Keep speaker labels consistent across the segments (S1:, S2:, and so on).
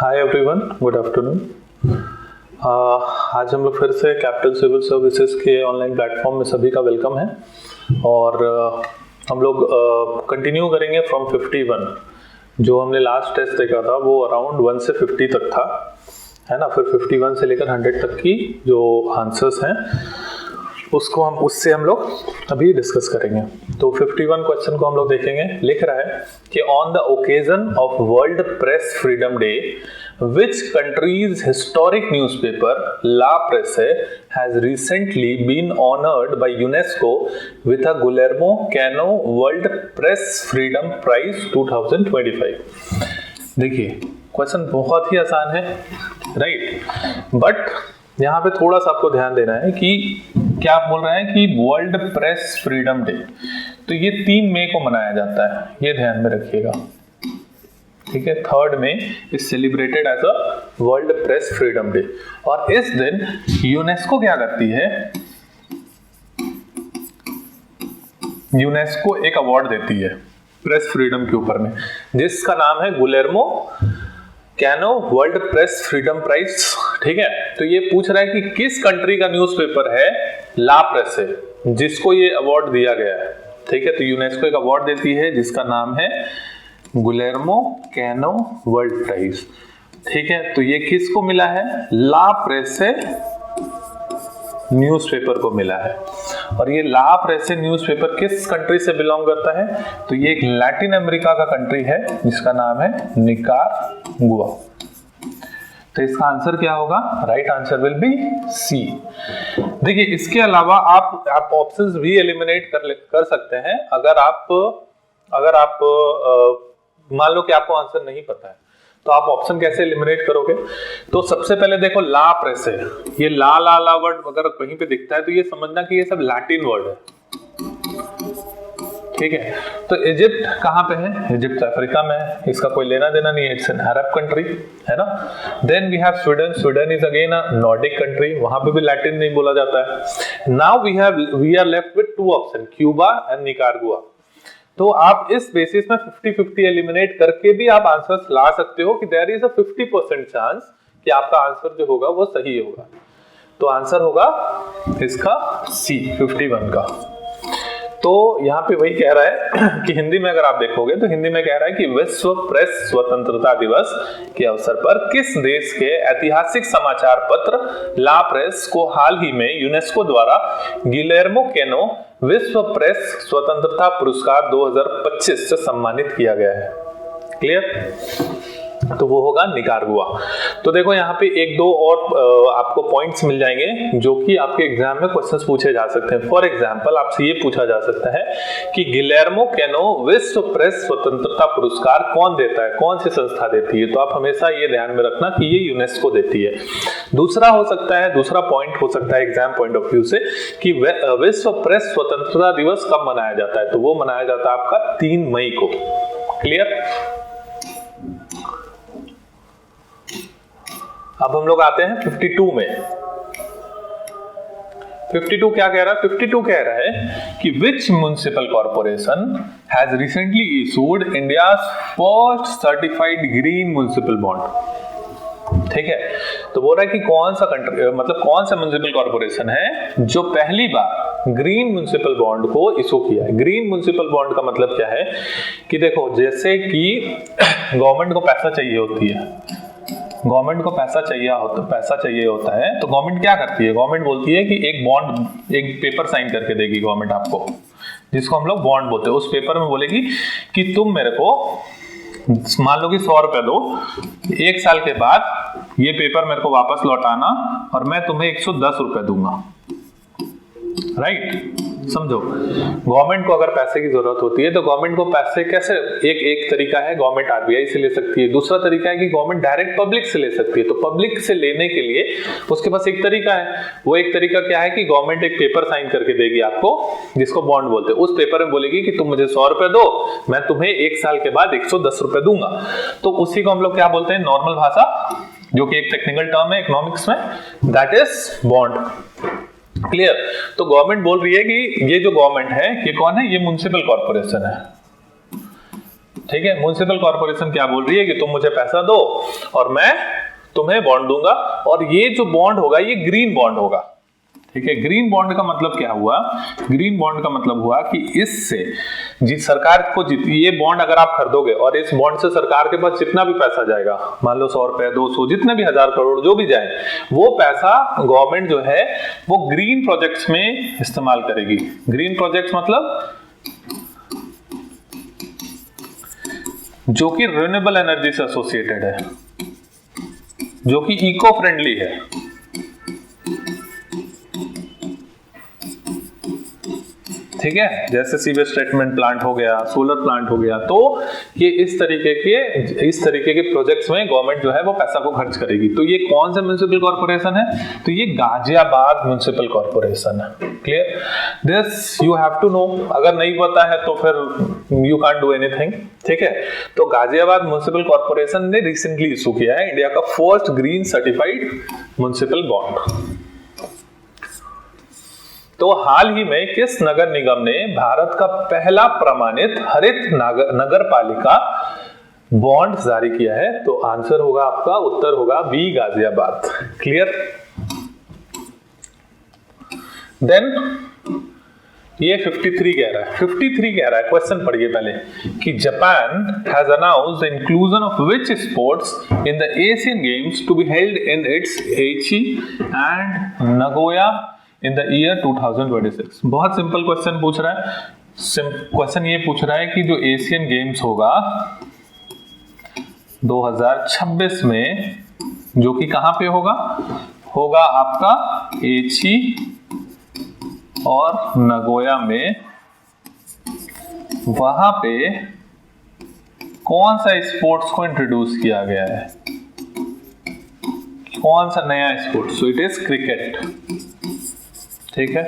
S1: Hi everyone, good afternoon. आज हम लोग फिर से कैपिटल सिविल सर्विसेज के ऑनलाइन प्लेटफॉर्म में सभी का वेलकम है और हम लोग कंटिन्यू करेंगे फ्रॉम 51। जो हमने लास्ट टेस्ट देखा था वो अराउंड 1 से 50 तक था, है ना। फिर 51 से लेकर 100 तक की जो आंसर्स हैं उससे हम लोग अभी डिस्कस करेंगे। तो 51 क्वेश्चन को हम लोग देखेंगे। लिख रहा है कि on the occasion of world press freedom day which country's historic newspaper La Presse has recently been honored by UNESCO with a Guillermo Cano World Press Freedom Prize 2025। देखिए क्वेश्चन बहुत ही आसान है, राइट। बट यहाँ पे थोड़ा सा आपको ध्यान देना है कि क्या आप बोल रहे हैं कि वर्ल्ड प्रेस फ्रीडम डे, तो ये 3 मई को मनाया जाता है, ये ध्यान में रखिएगा, ठीक है। 3 May is celebrated as a world press freedom day. और इस दिन यूनेस्को क्या करती है, यूनेस्को एक अवार्ड देती है प्रेस फ्रीडम के ऊपर में, जिसका नाम है Guillermo Cano world press freedom prize, ठीक है। तो ये पूछ रहा है कि किस कंट्री का न्यूज़पेपर है ला प्रेस है जिसको ये अवार्ड दिया गया है, ठीक है। तो यूनेस्को एक अवार्ड देती है जिसका नाम है गुलेर्मो कैनो वर्ल्ड प्राइज, ठीक है। तो ये किसको मिला है, ला प्रेसे न्यूज़पेपर को मिला है। और ये ला प्रेसे न्यूज़पेपर किस कंट्री से बिलोंग करता है, तो ये एक लैटिन अमेरिका का कंट्री है जिसका नाम है निकारागुआ। तो इसका आंसर क्या होगा, right answer will be C. देखिए इसके अलावा आप ऑप्शंस भी एलिमिनेट कर सकते हैं। अगर आप मान लो कि आपको आंसर नहीं पता है तो आप ऑप्शन कैसे एलिमिनेट करोगे। तो सबसे पहले देखो ला प्रेस है, ये ला वर्ड अगर कहीं पे दिखता है तो ये समझना कि ये सब लैटिन वर्ड है, ठीक है। तो इजिप्ट कहाँ पे है, इजिप्ट अफ्रीका में है, इसका कोई लेना देना नहीं है, इट्स एन अरब कंट्री, है ना। Then we have Sweden, Sweden is again a Nordic country, वहां पे भी लैटिन नहीं बोला जाता है। Now we are left with 2 option, Cuba and Nicaragua. तो आप इस बेसिस में 50-50 एलिमिनेट करके भी आप आंसर्स ला सकते हो कि देयर इज अ 50% चांस कि आपका आंसर जो होगा वो सही होगा। तो आंसर होगा इसका सी 51 का। तो यहाँ पे वही कह रहा है कि हिंदी में अगर आप देखोगे तो हिंदी में कह रहा है कि विश्व प्रेस स्वतंत्रता दिवस के अवसर पर किस देश के ऐतिहासिक समाचार पत्र ला प्रेस को हाल ही में यूनेस्को द्वारा गिलेर्मो कैनो विश्व प्रेस स्वतंत्रता पुरस्कार 2025 से सम्मानित किया गया है। क्लियर, तो वो होगा निकारागुआ। तो देखो यहाँ पे 1-2 और आपको पॉइंट्स मिल जाएंगे जो कि आपके एग्जाम में क्वेश्चंस पूछे जा सकते हैं। फॉर एग्जांपल आपसे ये पूछा जा सकता है कि गिलेर्मो कैनो विश्व प्रेस स्वतंत्रता पुरस्कार कौन देता है, कौन सी संस्था देती है। तो आप हमेशा ये ध्यान में रखना कि ये यूनेस्को देती है। दूसरा पॉइंट हो सकता है एग्जाम पॉइंट ऑफ व्यू से कि विश्व प्रेस स्वतंत्रता दिवस कब मनाया जाता है, तो वो मनाया जाता है आपका 3 मई को। क्लियर। अब हम लोग आते हैं 52 में। 52 क्या कह रहा है, 52 कह रहा है कि which municipal corporation has recently issued India's first certified green municipal bond, ठीक है। तो बोल रहा है कि कौन सा म्युनिसिपल कॉर्पोरेशन है जो पहली बार ग्रीन म्युनिसिपल बॉन्ड को इशू किया है। ग्रीन म्युनिसिपल बॉन्ड का मतलब क्या है कि देखो जैसे कि गवर्नमेंट को पैसा चाहिए होता है तो गवर्नमेंट क्या करती है, गवर्नमेंट बोलती है कि एक पेपर साइन करके देगी गवर्नमेंट आपको, जिसको हम लोग बॉन्ड बोलते हैं। उस पेपर में बोलेगी कि तुम मेरे को मान लो कि 100 रुपए दो, 1 साल के बाद ये पेपर मेरे को वापस लौटाना और मैं तुम्हें 110 रुपए दूंगा, राइट। समझो, गवर्नमेंट को अगर पैसे की जरूरत होती है तो गवर्नमेंट को पैसे कैसे, एक तरीका है गवर्नमेंट आरबीआई से ले सकती है, दूसरा तरीका है कि गवर्नमेंट डायरेक्ट पब्लिक से ले सकती है। तो पब्लिक से लेने के लिए उसके पास एक तरीका है, वो एक तरीका क्या है कि गवर्नमेंट एक पेपर साइन करके देगी आपको जिसको बॉन्ड बोलते हैं। उस पेपर में बोलेगी कि तुम मुझे 100 रुपए दो, मैं तुम्हें 1 साल के बाद 110 रुपए दूंगा। तो उसी को हम लोग क्या बोलते हैं, नॉर्मल भाषा, जो कि एक टेक्निकल टर्म है इकोनॉमिक्स में, दैट इज बॉन्ड। क्लियर। तो गवर्नमेंट बोल रही है कि ये जो गवर्नमेंट है ये कौन है, ये म्युनिसिपल कॉर्पोरेशन है। ठीक है, म्युनिसिपल कॉर्पोरेशन क्या बोल रही है कि तुम मुझे पैसा दो और मैं तुम्हें बॉन्ड दूंगा, और ये जो बॉन्ड होगा ये ग्रीन बॉन्ड होगा। ठीक है, ग्रीन बॉन्ड का मतलब क्या हुआ? ग्रीन बॉन्ड का मतलब हुआ कि इससे सरकार को ये बॉन्ड अगर आप खरीदोगे और इस बॉन्ड से सरकार के पास जितना भी पैसा जाएगा, मान लो 100 रुपए 200 जितने भी 1000 करोड़ जो भी जाए, वो पैसा गवर्नमेंट जो है वो ग्रीन प्रोजेक्ट्स में इस्तेमाल करेगी। ग्रीन प्रोजेक्ट्स मतलब जो कि रिन्यूएबल एनर्जी से एसोसिएटेड है, जो कि इको फ्रेंडली है। ठीक है, जैसे सीवेज ट्रीटमेंट प्लांट हो गया, सोलर प्लांट हो गया, तो ये इस तरीके के प्रोजेक्ट्स में गवर्नमेंट जो है वो पैसा को खर्च करेगी। तो ये कौन सा म्युनिसिपल कॉर्पोरेशन है? तो ये गाजियाबाद म्युनिसिपल कॉर्पोरेशन है। Clear? This you have to know. अगर नहीं पता है तो फिर यू कांट डू एनीथिंग। ठीक है, तो गाजियाबाद म्युनिसिपल कॉर्पोरेशन ने रिसेंटली इशू किया है इंडिया का first green certified municipal bond. तो हाल ही में किस नगर निगम ने भारत का पहला प्रमाणित हरित नगर पालिका बॉन्ड जारी किया है? तो आंसर होगा आपका, उत्तर होगा बी, गाजियाबाद। क्लियर? देन ये 53 कह रहा है, 53 कह रहा है, क्वेश्चन पढ़िए पहले कि Japan has announced the inclusion of which sports in the Asian Games to be held in its Aichi and Nagoya in the year 2026। बहुत सिंपल क्वेश्चन पूछ रहा है। क्वेश्चन ये पूछ रहा है कि जो एशियन गेम्स होगा 2026 में, जो कि कहां पे होगा आपका एची और नगोया में, वहां पे कौन सा स्पोर्ट्स को इंट्रोड्यूस किया गया है? कौन सा नया sports? So it is cricket. ठीक है,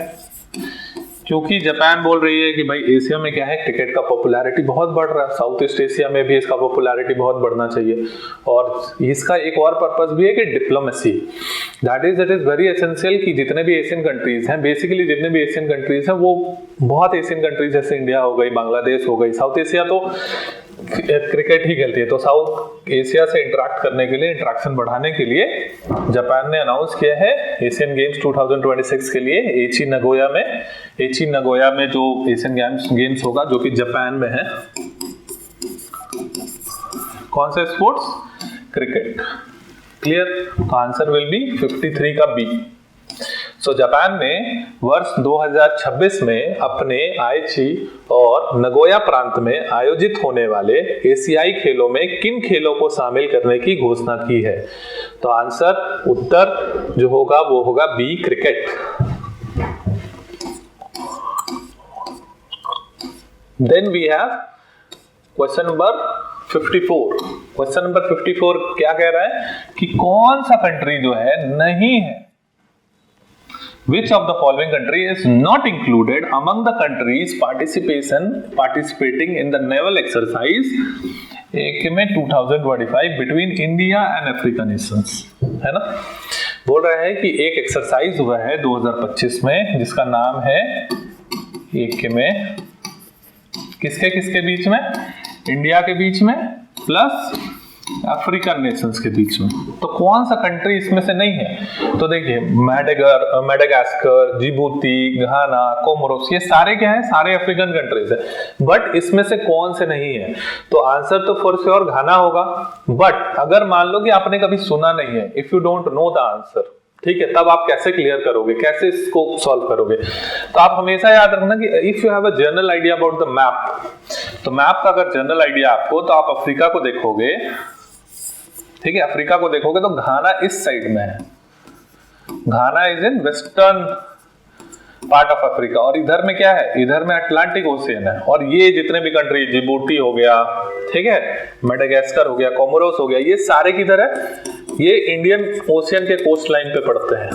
S1: क्योंकि जापान बोल रही है कि भाई एशिया में क्या है, क्रिकेट का पॉपुलैरिटी बहुत बढ़ रहा है, साउथ ईस्ट एशिया में भी इसका पॉपुलैरिटी बहुत बढ़ना चाहिए, और इसका एक और पर्पस भी है कि diplomacy, that is very essential कि जितने भी एशियन कंट्रीज हैं, बेसिकली जितने भी एशियन कंट्रीज हैं, वो बहुत एशियन कंट्रीज जैसे इंडिया हो गई, बांग्लादेश हो गई, साउथ एशिया तो क्रिकेट ही खेलती है, तो साउथ एशिया से इंटरेक्ट करने के लिए, इंटरेक्शन बढ़ाने के लिए जापान ने अनाउंस किया है एशियन गेम्स 2026 के लिए एची नगोया में जो एशियन गेम्स होगा, जो कि जापान में है। कौन सा स्पोर्ट्स? क्रिकेट। क्लियर? तो आंसर विल बी 53 का बी। सो जापान ने वर्ष 2026 में अपने आईची और नगोया प्रांत में आयोजित होने वाले एशियाई खेलों में किन खेलों को शामिल करने की घोषणा की है? तो आंसर, उत्तर जो होगा वो होगा B, cricket. Then we have question number 54। Question number 54 क्या कह रहा है कि कौन सा कंट्री जो है नहीं है, Which of the following country is not included among the countries participating in the naval exercise AKME 2025 between India and African nations? है ना? बोल रहा है कि एक एक्सरसाइज हुआ है 2025 में जिसका नाम है AKME, किसके बीच में? इंडिया के बीच में प्लस अफ्रीकन नेशंस के बीच में। तो कौन सा कंट्री इसमें से नहीं है? तो देखिए, मेडागास्कर, जिबूती, घाना, कोमोरोस, ये सारे क्या है? सारे अफ्रीकन कंट्रीज है, बट इसमें से कौन से नहीं है? तो आंसर तो फॉर श्योर घाना होगा। बट अगर मान लो कि आपने कभी सुना नहीं है, if you don't know the answer, ठीक है, तब आप कैसे क्लियर करोगे, कैसे इसको सॉल्व करोगे? तो आप हमेशा याद रखना कि if you have a general idea about the map, तो मैप का अगर जनरल आइडिया आपको, तो आप अफ्रीका को देखोगे, ठीक है, अफ्रीका को देखोगे तो घाना इस साइड में है, Ghana is in western part of Africa, और इधर में क्या है? इधर में अटलांटिक ओशियन है, और ये जितने भी कंट्री, जिबूटी हो गया, ठीक है, मेडागास्कर हो गया, कोमोरोस हो गया, ये सारे किधर है? ये इंडियन ओशियन के कोस्ट लाइन पे पड़ते हैं।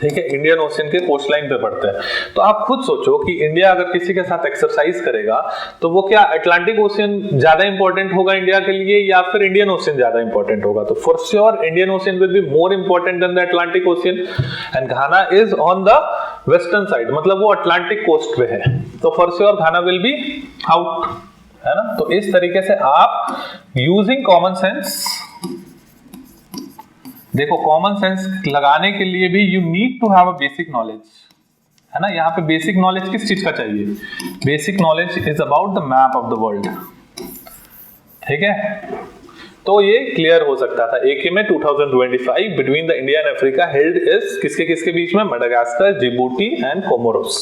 S1: ठीक है, इंडियन ओशन के कोस्ट लाइन पे पड़ते हैं। तो आप खुद सोचो कि इंडिया अगर किसी के साथ एक्सरसाइज करेगा तो वो क्या अटलांटिक ओशन ज्यादा इंपॉर्टेंट होगा इंडिया के लिए या फिर इंडियन ओशन ज्यादा इंपॉर्टेंट होगा? तो for sure Indian Ocean will be more important than the Atlantic Ocean and Ghana is on the western side, मतलब वो अटलांटिक कोस्ट पे है, तो for sure Ghana will be out, है ना। तो इस तरीके से आप यूजिंग कॉमन सेंस, देखो कॉमन सेंस लगाने के लिए भी you need to have a basic knowledge, है ना। यहाँ पे बेसिक नॉलेज किस चीज का चाहिए? Basic knowledge is about the map of the world, ठीक है। तो ये क्लियर हो सकता था। एके में 2025 between the India and Africa held is किसके किसके बीच में? Madagascar, Djibouti and Comoros.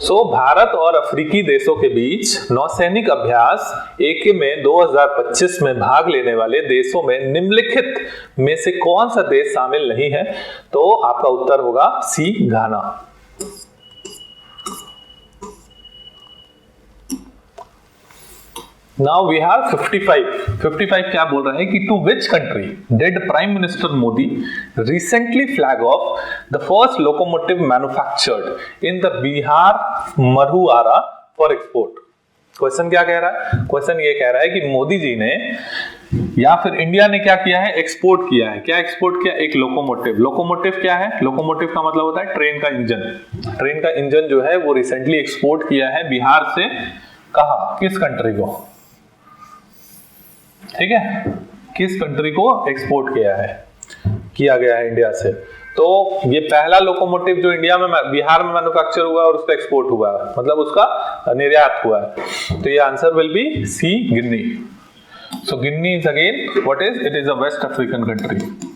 S1: So Bharat और अफ्रीकी देशों के बीच नौसैनिक अभ्यास एके में 2025 में भाग लेने वाले देशों में निम्नलिखित में से कौन सा देश शामिल नहीं है? तो आपका उत्तर होगा सी, घाना। Now we have 55 क्या बोल रहा है कि to which country did Prime Minister Modi recently flag off the first locomotive manufactured in the Bihar Marhuara for export? Question क्या कह रहा है? क्वेश्चन ये कह रहा है कि मोदी जी ने या फिर इंडिया ने क्या किया है? एक्सपोर्ट किया है। क्या एक्सपोर्ट किया? एक लोकोमोटिव। लोकोमोटिव क्या है? लोकोमोटिव का मतलब होता है ट्रेन का इंजन। ट्रेन का इंजन जो है वो रिसेंटली एक्सपोर्ट किया है बिहार से, कहा? किस कंट्री को? ठीक है, किस कंट्री को एक्सपोर्ट किया गया है इंडिया से। तो ये पहला लोकोमोटिव जो इंडिया में बिहार में मैन्युफैक्चर हुआ और उसका एक्सपोर्ट हुआ है, मतलब उसका निर्यात हुआ है। तो ये answer will be C, Guinea. So Guinea is again what is? It is a West African country.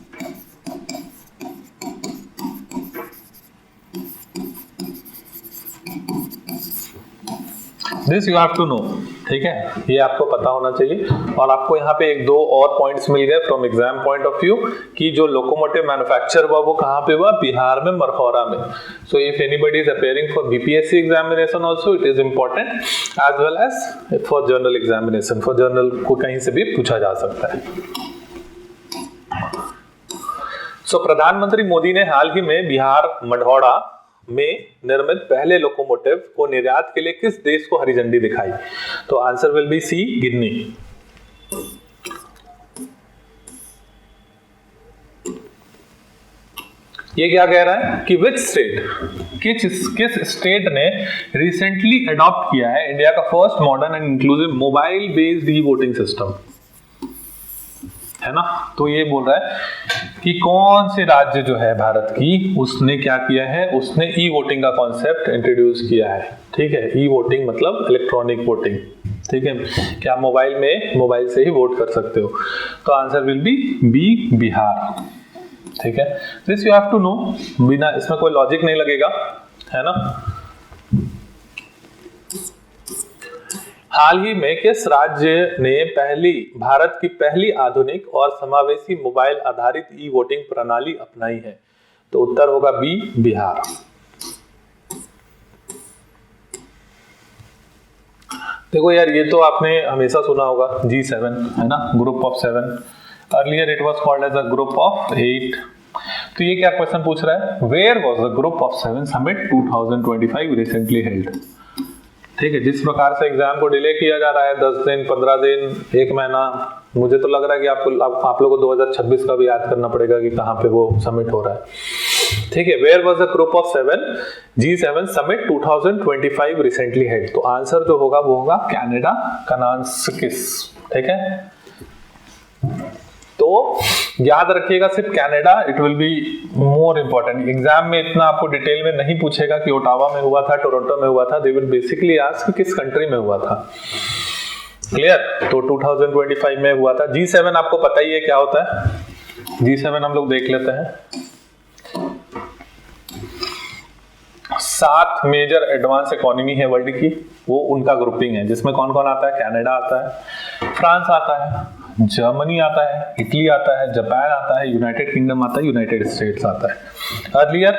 S1: This you have to know, ठीक है, ये आपको पता होना चाहिए। और आपको यहाँ पे एक दो और पॉइंट्स मिल गए from exam point of view कि जो लोकोमोटिव मैन्युफैक्चर हुआ वो कहाँ पे हुआ? बिहार में, मरहौरा में। So if anybody is appearing for BPSC examination also it is important as well as for general examination. For general को कहीं से भी पूछा जा सकता है। सो प्रधानमंत्री मोदी ने हाल ही में बिहार मढ़ौरा में निर्मित पहले लोकोमोटिव को निर्यात के लिए किस देश को हरी झंडी दिखाई? तो आंसर विल बी सी, गिनी। ये क्या कह रहा है कि विच स्टेट, किस स्टेट ने रिसेंटली अडॉप्ट किया है इंडिया का first modern and inclusive mobile based e voting system, है ना। तो ये बोल रहा है कि कौन से राज्य जो है भारत की, उसने क्या किया है? उसने ई वोटिंग का कॉन्सेप्ट इंट्रोड्यूस किया है, ठीक है। ई वोटिंग मतलब इलेक्ट्रॉनिक वोटिंग, ठीक है, क्या मोबाइल से ही वोट कर सकते हो। तो answer will be B, Bihar, ठीक है। This you have to know, बिना इसमें कोई लॉजिक नहीं लगेगा, है ना। हाल ही में किस राज्य ने भारत की पहली आधुनिक और समावेशी मोबाइल आधारित ई वोटिंग प्रणाली अपनाई है? तो उत्तर होगा बी, बिहार। देखो यार, ये तो आपने हमेशा सुना होगा G7, है ना, group of 7। Earlier it was called as a group of 8। तो ये क्या क्वेश्चन पूछ रहा है? Where was the group of 7 summit 2025 recently held? ठीक है, जिस प्रकार से एग्जाम को डिले किया जा रहा है 10 दिन, 15 दिन, 1 महीना, मुझे तो लग रहा है कि आप लोगों को 2026 का भी याद करना पड़ेगा कि कहाँ पे वो समिट हो रहा है। ठीक है, where was the group of 7 G7 summit 2025 recently held? तो आंसर जो होगा वो होगा कनाडा, कनान्स्किस, ठीक है। तो याद रखिएगा सिर्फ Canada, it will be more important. Exam में इतना आपको डिटेल में नहीं पूछेगा कि ओटावा में हुआ था, टोरंटो में हुआ था। दे विल बेसिकली आस्क किस कंट्री में हुआ था। क्लियर? तो 2025 में हुआ था। G7 आपको पता ही है क्या होता है। G7 हम लोग देख लेते हैं। 7 मेजर एडवांस इकोनॉमी है वर्ल्ड की, वो उनका ग्रुपिंग है, जिसमें कौन कौन आता है? कनाडा आता है, फ्रांस आता है, जर्मनी आता है, इटली आता है, जापान आता है, यूनाइटेड किंगडम आता है, यूनाइटेड स्टेट्स आता है। अर्लियर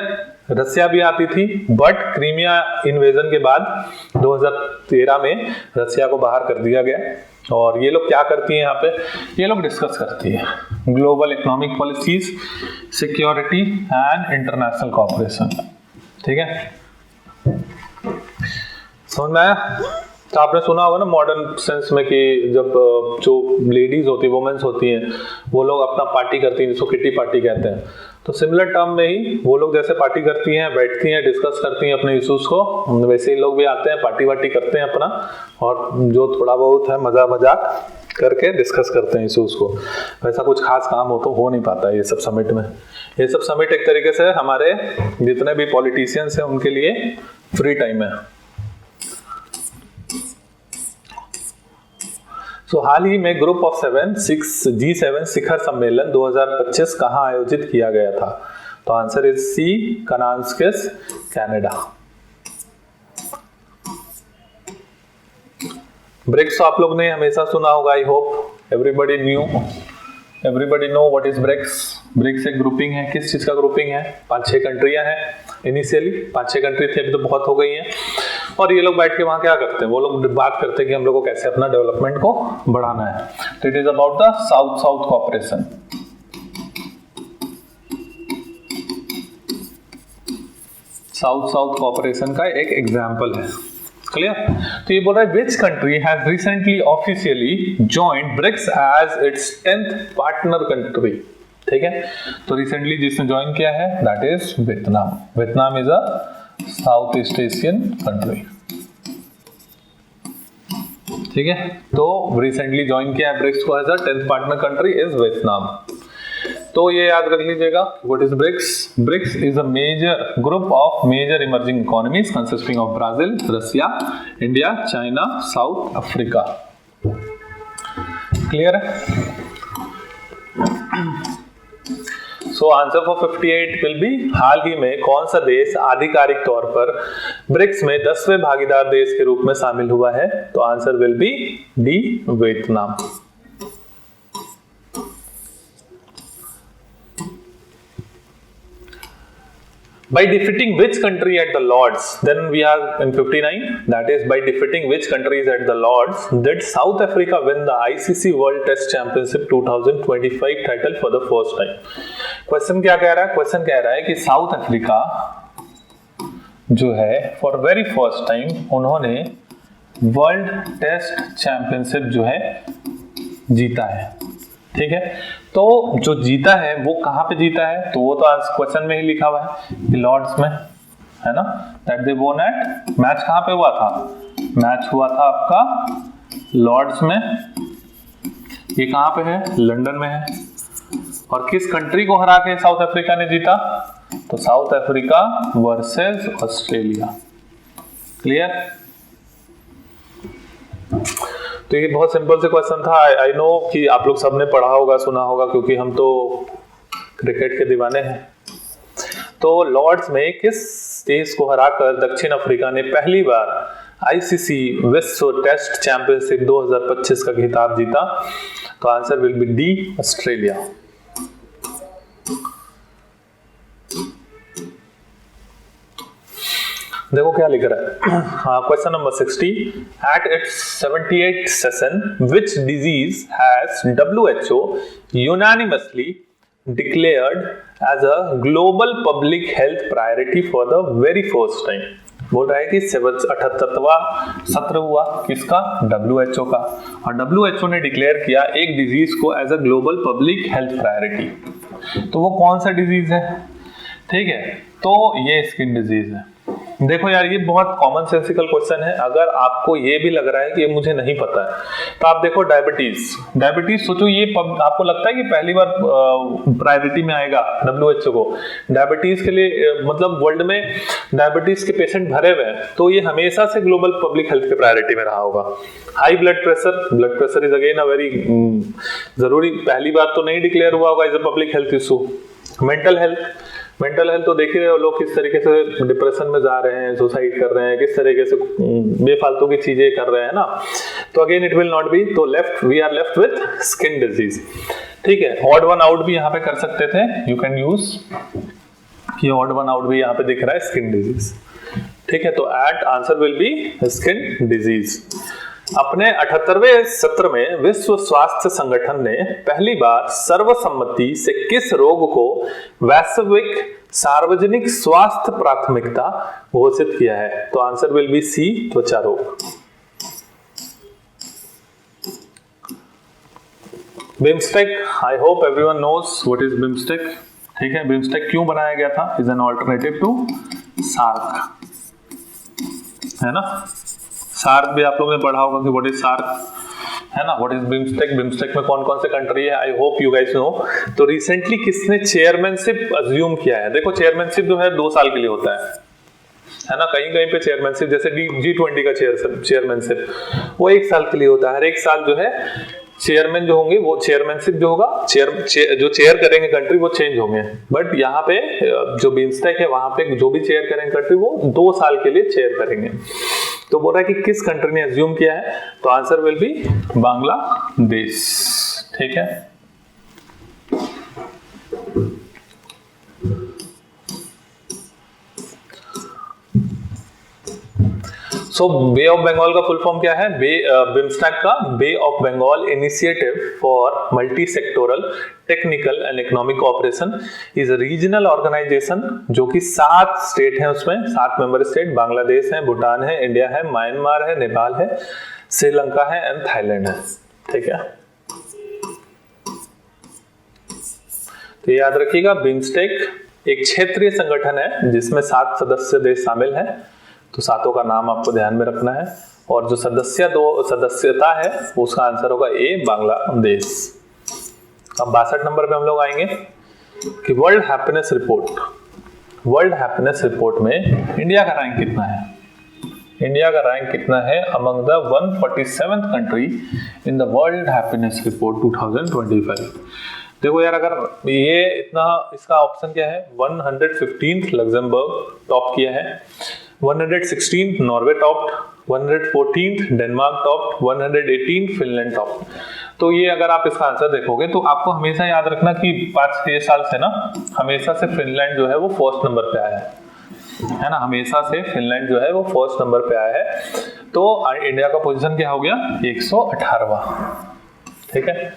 S1: रसिया भी आती थी, बट क्रीमिया इन्वेजन के बाद 2013 में रसिया को बाहर कर दिया गया और ये लोग क्या करती हैं यहाँ पे, ये लोग डिस्कस करती है global economic policies, security and international cooperation. ठीक है, समझ में आया? तो आपने सुना होगा ना मॉडर्न सेंस में कि जब जो लेडीज होती है, वुमेन्स होती हैं, वो लोग अपना पार्टी करती हैं, जिसको किटी पार्टी कहते हैं। तो सिमिलर टर्म में ही वो लोग जैसे पार्टी करती हैं, बैठती हैं, डिस्कस करती हैं अपने इश्यूज को, वैसे ही लोग भी आते हैं, पार्टी वार्टी करते हैं अपना, और जो थोड़ा बहुत है मजाक करके डिस्कस करते हैं इश्यूज को। वैसा कुछ खास काम हो तो हो नहीं पाता है ये सब समिट में। ये सब समिट एक तरीके से हमारे जितने भी पॉलिटिशियंस हैं उनके लिए फ्री टाइम है। सो हाल ही में ग्रुप ऑफ 7 G7 शिखर सम्मेलन 2025 कहाँ आयोजित किया गया था? तो answer is C, Kananaskis, Canada. BRICS आप लोग ने हमेशा सुना होगा, I hope everybody know what is BRICS. BRICS एक ग्रुपिंग है, किस चीज का ग्रुपिंग है? 5-6 कंट्रियां हैं इनिशियली, 5-6 कंट्री थे, अभी तो बहुत हो गई हैं। और ये लोग बैठ के वहां क्या करते हैं, वो लोग बात करते हैं कि हम लोगों को कैसे अपना डेवलपमेंट को बढ़ाना है। तो it is about the south south cooperation. South south cooperation का एक एग्जांपल है, क्लियर? तो ये बोल रहा है which country has recently officially joined BRICS as its 10th partner country. ठीक है, तो रिसेंटली जिसने ज्वाइन किया है that is Vietnam. Vietnam is a South East Asian country. ठीक है, तो रिसेंटली ज्वाइन किया है ब्रिक्स को as a 10th partner country is Vietnam. तो ये याद रख लीजिएगा, what is BRICS? BRICS is a major group of major emerging economies consisting of Brazil, Russia, India, China, South Africa. Clear है? So answer for 58 will be, हाल ही में कौन सा देश आधिकारिक तौर पर ब्रिक्स में 10वें भागीदार देश के रूप में शामिल हुआ है? तो answer will be D, Vietnam. By defeating which country at the Lords? Then we are in 59. That is, by defeating which countries at the Lords did South Africa win the ICC World Test Championship 2025 title for the first time? Question क्या कह रहा है? Question कह रहा है कि south Africa जो है फॉर वेरी फर्स्ट टाइम उन्होंने वर्ल्ड टेस्ट चैंपियनशिप जो है जीता है। ठीक है, तो जो जीता है वो कहां पे जीता है? तो वो तो क्वेश्चन में ही लिखा हुआ है कि लॉर्ड्स में, है ना? दैट दे वोन एट, मैच कहां पे हुआ था? मैच हुआ था आपका लॉर्ड्स में। ये कहां पे है? लंदन में है। और किस कंट्री को हरा के साउथ अफ्रीका ने जीता? तो south Africa versus Australia. Clear? तो ये बहुत सिंपल से क्वेश्चन था। आई नो कि आप लोग सबने पढ़ा होगा, सुना होगा, क्योंकि हम तो क्रिकेट के दीवाने हैं। तो लॉर्ड्स में किस देश को हराकर दक्षिण अफ्रीका ने पहली बार आईसीसी विश्व टेस्ट चैंपियनशिप 2025 का खिताब जीता? तो answer will be D, Australia. देखो क्या लिख रहा है, question number 60, at its 78th session which disease has WHO unanimously declared as a global public health priority for the very first time? बोल रहा है कि 78वां सत्र हुआ किसका? WHO का, और WHO ने डिक्लेयर किया एक डिजीज को as a global public health priority. तो वो कौन सा डिजीज है? ठीक है, तो ये स्किन डिजीज है। देखो यार, ये बहुत कॉमन सेंसिकल क्वेश्चन है। अगर आपको ये भी लग रहा है कि ये मुझे नहीं पता है, तो आप देखो डायबिटीज सोचो, ये आपको लगता है कि पहली बार प्रायोरिटी में आएगा WHO को? डायबिटीज के लिए मतलब वर्ल्ड में डायबिटीज के पेशेंट भरे हुए हैं, तो ये हमेशा से ग्लोबल पब्लिक हेल्थ के प्रायोरिटी में रहा होगा। High blood pressure is again a very जरूरी, पहली बार तो नहीं डिक्लेयर हुआ होगा as a public health issue. Mental health तो देख ही रहे हो लोग किस तरीके से डिप्रेशन में जा रहे हैं, सुसाइड कर रहे हैं, किस तरीके से बेफालतू की चीजें कर रहे हैं ना। तो again it will not be, तो we are left with skin disease. ठीक है, ऑड वन आउट भी यहाँ पे कर सकते थे, यू कैन यूज कि ऑड वन आउट भी यहाँ पे दिख रहा है स्किन डिजीज। ठीक है, तो at answer will be skin disease. अपने 78वें सत्र में विश्व स्वास्थ्य संगठन ने पहली बार सर्वसम्मति से किस रोग को वैश्विक सार्वजनिक स्वास्थ्य प्राथमिकता घोषित किया है? तो आंसर विल बी सी, त्वचा रोग। BIMSTEC, I hope everyone knows what is BIMSTEC. ठीक है, बिम्स्टेक क्यों बनाया गया था? Is an alternative to SAARC, है ना। सार्क भी आप लोगों ने पढ़ा होगा कि व्हाट इज सार्क, है ना। व्हाट इज बिम्स्टेक, बिम्स्टेक में कौन कौन से कंट्री है? I hope you guys know. तो रिसेंटली किसने चेयरमैनशिप अज्यूम किया है? देखो चेयरमैनशिप जो है 2 साल के लिए होता है ना। कहीं कहीं पे चेयरमैनशिप जैसे G20 का चेयरमैनशिप वो 1 साल के लिए होता है। हर 1 साल जो है चेयरमैन जो होंगे वो चेयरमैनशिप जो होगा जो चेयर करेंगे कंट्री वो चेंज होंगे। बट यहाँ पे जो बिम्स्टेक है वहां पे जो भी चेयर करेंगे कंट्री वो 2 साल के लिए चेयर करेंगे। तो बोल रहा है कि किस कंट्री ने अज्यूम किया है? तो आंसर विल बी बांग्लादेश। ठीक है, सो बे ऑफ बंगाल का फुल फॉर्म क्या है? बिम्स्टेक का bay of Bengal initiative for multi sectoral technical and economic cooperation is a regional organisation जो कि 7 स्टेट हैं, उसमें 7 मेंबर स्टेट बांग्लादेश है, भूटान है, इंडिया है, म्यांमार है, नेपाल है, श्रीलंका है एंड थाईलैंड है। ठीक है, तो याद रखिएगा बिम्स्टेक एक क्षेत्रीय संगठन है जिसमें 7 सदस्य देश शामिल हैं। तो 7 का नाम आपको ध्यान में रखना है और जो सदस्यता है उसका आंसर होगा ए, बांग्लादेश। अब 62 नंबर पे हम लोग आएंगे कि वर्ल्ड हैप्पीनेस रिपोर्ट में इंडिया का रैंक कितना है? इंडिया का रैंक कितना है among the 147th country in the world happiness report 2025? देखो यार, अगर ये इतना, इसका ऑप्शन क्या है? 115th लग्जमबर्ग टॉप किया है, 116th Norway topped, 114th Denmark topped, 118th Finland topped. तो ये अगर आप इसका आंसर देखोगे तो आपको हमेशा याद रखना कि 5-6 साल से ना हमेशा से फिनलैंड जो है वो फर्स्ट नंबर पे आया है ना। हमेशा से फिनलैंड जो है वो फर्स्ट नंबर पे आया है। तो इंडिया का पोजीशन क्या हो गया? 118वां। ठीक है,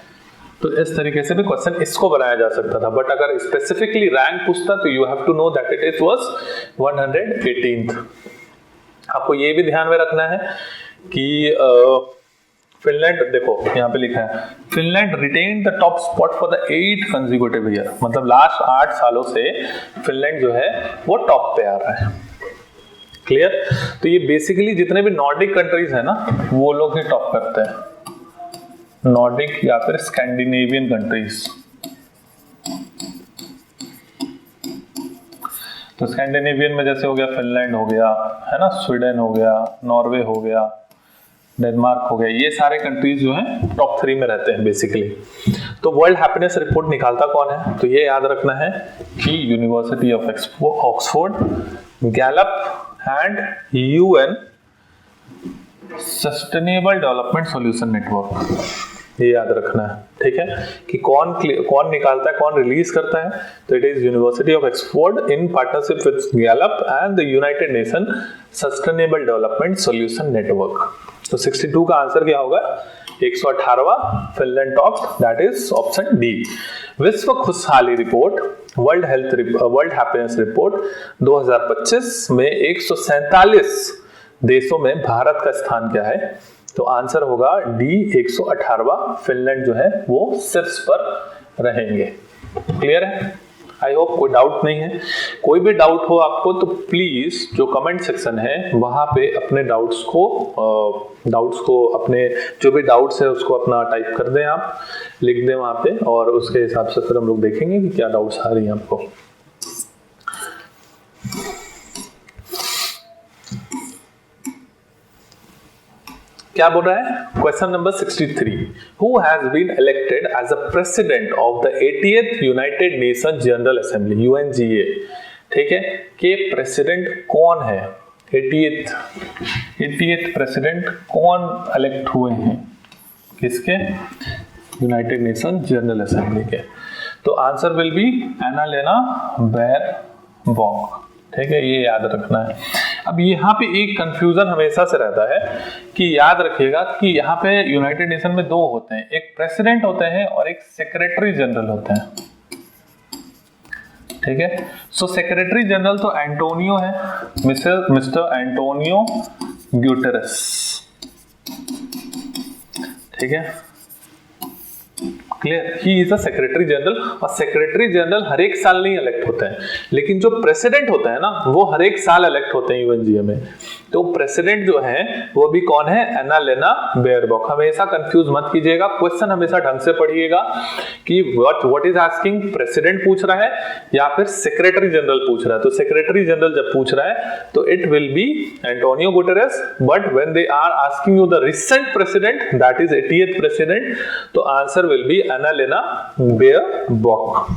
S1: तो इस तरीके से भी क्वेश्चन इसको बनाया जा सकता था। बट अगर स्पेसिफिकली रैंक पूछता तो you have to know that it was 118th। आपको ये भी ध्यान में रखना है कि फिनलैंड, देखो यहाँ पे लिखा है Finland retain the top spot for the 8 consecutive year. मतलब लास्ट 8 सालों से फिनलैंड जो है वो टॉप पे आ रहा है। क्लियर? तो ये बेसिकली जितने भी नॉर्डिक कंट्रीज है ना वो लोग ही टॉप करते हैं, नॉर्डिक या फिर स्कैंडिनेवियन कंट्रीज। तो स्कैंडिनेवियन में जैसे हो गया फिनलैंड हो गया, है ना, स्वीडन हो गया, नॉर्वे हो गया, डेनमार्क हो गया, ये सारे कंट्रीज जो हैं टॉप 3 में रहते हैं बेसिकली। तो वर्ल्ड हैप्पीनेस रिपोर्ट निकालता कौन है? तो ये याद रखना है कि university of Oxford, Gallup and UN sustainable development solution network, ये याद रखना है। ठीक है, कि कौन निकालता है, कौन रिलीज करता है? तो it is University of Oxford in partnership with Gallup and the United Nation sustainable development solution network. तो 62 का आंसर क्या होगा? 118वां, Finland top, that is option D. विश्व खुशहाली रिपोर्ट, वर्ल्ड हैप्पीनेस रिपोर्ट 2025 में 147 देशों में भारत का स्थान क्या है? तो आंसर होगा डी, 118वां। फिनलैंड जो है वो शीर्ष पर रहेंगे। क्लियर है? आई होप कोई डाउट नहीं है। कोई भी डाउट हो आपको तो प्लीज जो कमेंट सेक्शन है वहां पे अपने डाउट्स को अपने जो भी डाउट्स है उसको अपना टाइप कर दें, आप लिख दें वहां पे, और उसके हिसाब से फिर हम लोग देखेंगे कि क्या डाउट्स आ रही हैं आपको। क्या बोल रहा है? Question number 63, who has been elected as a president of the 80th United Nation General Assembly UNGA? ठीक है, के प्रेसिडेंट कौन है? 80th प्रेसिडेंट कौन इलेक्ट हुए हैं? किसके? यूनाइटेड नेशन जनरल असेंबली के। तो answer will be Annalena Baerbock. ठीक है, ये याद रखना है। अब यहाँ पे एक कंफ्यूजन हमेशा से रहता है कि याद रखिएगा कि यहाँ पे यूनाइटेड नेशन में दो होते हैं, एक प्रेसिडेंट होते हैं और एक सेक्रेटरी जनरल होते हैं, ठीक है। सो सेक्रेटरी जनरल तो एंटोनियो है, मिस्टर एंटोनियो ग्यूटेरस, ठीक है, clear. He is a secretary general, और सेक्रेटरी जनरल हर एक साल नहीं इलेक्ट होते हैं, लेकिन जो प्रेसिडेंट होते हैं ना वो हर एक साल इलेक्ट होते हैं यूएनजीए में। तो प्रेसिडेंट जो है वो भी कौन है, एनालेना बेयरबॉक। हमेशा कंफ्यूज मत कीजिएगा, क्वेश्चन हमेशा ढंग से पढ़िएगा कि व्हाट इज आस्किंग, प्रेसिडेंट पूछ रहा है या फिर सेक्रेटरी जनरल पूछ रहा है। तो सेक्रेटरी जनरल जब पूछ रहा है तो it will be Antonio Guterres, but when they are asking you the recent president, that is 80th president, तो answer will be Annalena Baerbock,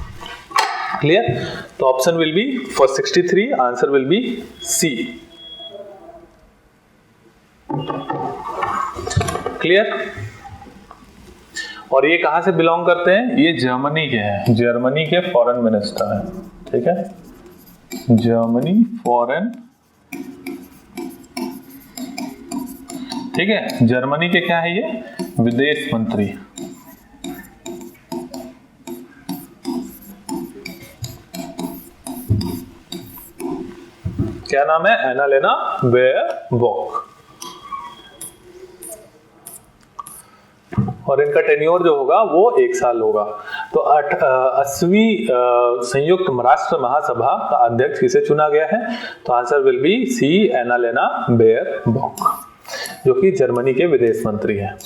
S1: clear. तो option will be for 63, answer will be C, clear. और ये कहां से belong करते हैं, ये Germany के हैं, जर्मनी के फॉरेन मिनिस्टर हैं, ठीक है, जर्मनी फॉरेन, ठीक है, जर्मनी के क्या है ये, विदेश मंत्री, क्या नाम है, एनालेना बेयरबॉक। और इनका टेन्योर जो होगा वो 1 साल होगा। तो 80वीं संयुक्त राष्ट्र महासभा का अध्यक्ष किसे चुना गया है, तो answer will be C, Annalena Baerbock, जो कि जर्मनी के विदेश मंत्री हैं।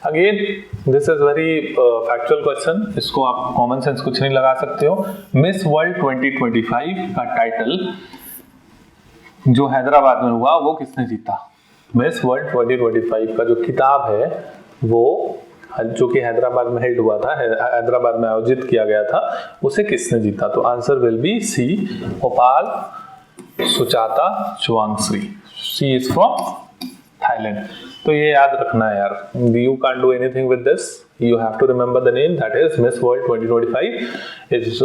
S1: Again this is very factual question, इसको आप कॉमन सेंस कुछ नहीं लगा सकते हो। मिस वर्ल्ड 2025 का टाइटल जो हैदराबाद में हुआ वो किसने जीता, मिस वर्ल्ड 2025 का जो किताब है वो जो कि हैदराबाद में हेल्ड हुआ था, हैदराबाद में आयोजित किया गया था, उसे किसने जीता, तो answer will be C, Opal Suchata Chuangsri. She is from Thailand. तो ये याद रखना है यार, you can't do anything with this, you have to remember the name, that is Miss World 2025 is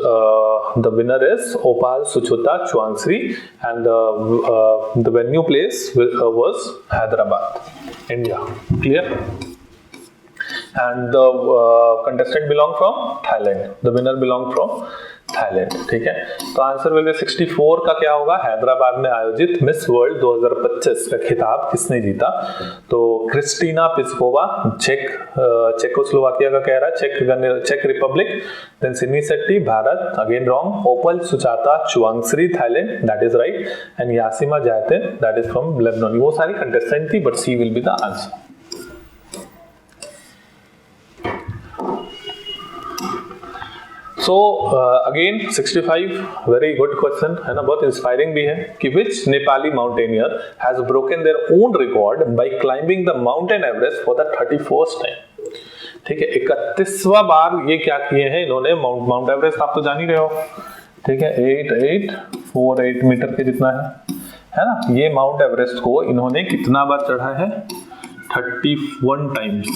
S1: the winner is Opal Suchota Chuangshri, and the venue place was Hyderabad, India, clear, and the contestant belong from Thailand, the winner belong from Thailand, ठीक है। तो answer will B 64 का क्या होगा, हैदराबाद में आयोजित miss world 2025 का खिताब किसने जीता, तो क्रिस्टीना पिस्कोवा, चेकोस्लोवाकिया का कह रहा है, चेक Republic, then Sidney Shetty Bharat, again wrong, Opal Suchata Chuangsri Thailand, that is right, and Yasmina Zaytoun, that is from Lebanon. वो सारी कंटेस्टेंट थी, but C will be the answer. So again 65 very good question है ना, बहुत inspiring भी है कि which Nepali mountaineer has broken their own record by climbing the mountain Everest for the 31st time, ठीक है। 31वां बार ये क्या किए हैं इन्होंने, माउंट एवरेस्ट आप तो जान ही रहे हो, ठीक है, 8848 मीटर के जितना है ना, ये माउंट एवरेस्ट को इन्होंने कितना बार चढ़ा है, 31 टाइम्स,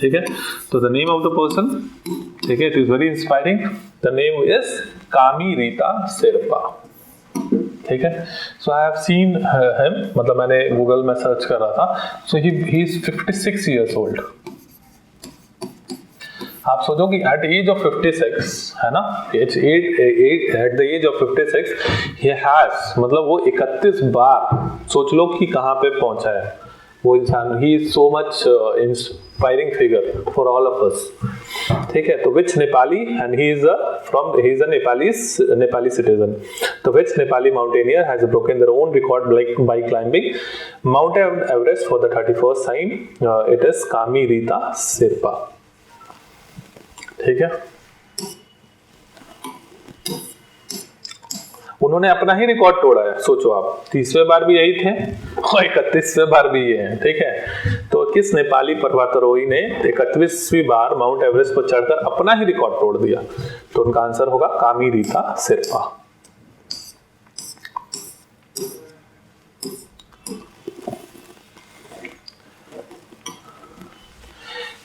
S1: ठीक है। तो the name of the person, ठीक है, it is very inspiring, the name is Kami Rita Sherpa, ठीक है। So I have seen him, मतलब मैंने गूगल में सर्च कर रहा था, so he is 56 years old. आप सोचो कि एट एज ऑफ 56 है ना, at the age of 56 he has, मतलब वो 31 बार, सोच लो कि कहाँ पे पहुंचा है वो इंसान। He is so much inspiring figure for all of us, ठीक है। तो which Nepali, and he is a Nepali citizen, तो which Nepali mountaineer has broken their own record by climbing Mount Everest for the 31st time, it is Kami Rita Sherpa, ठीक है। उन्होंने अपना ही record तोड़ा है, सोचो आप, 30वें बार भी यही थे और 31वें बार भी ये हैं, ठीक है। तो किस नेपाली पर्वतारोही ने 31वीं बार माउंट एवरेस्ट पर चढ़कर अपना ही रिकॉर्ड तोड़ दिया, तो उनका आंसर होगा कामी रीता शेरपा।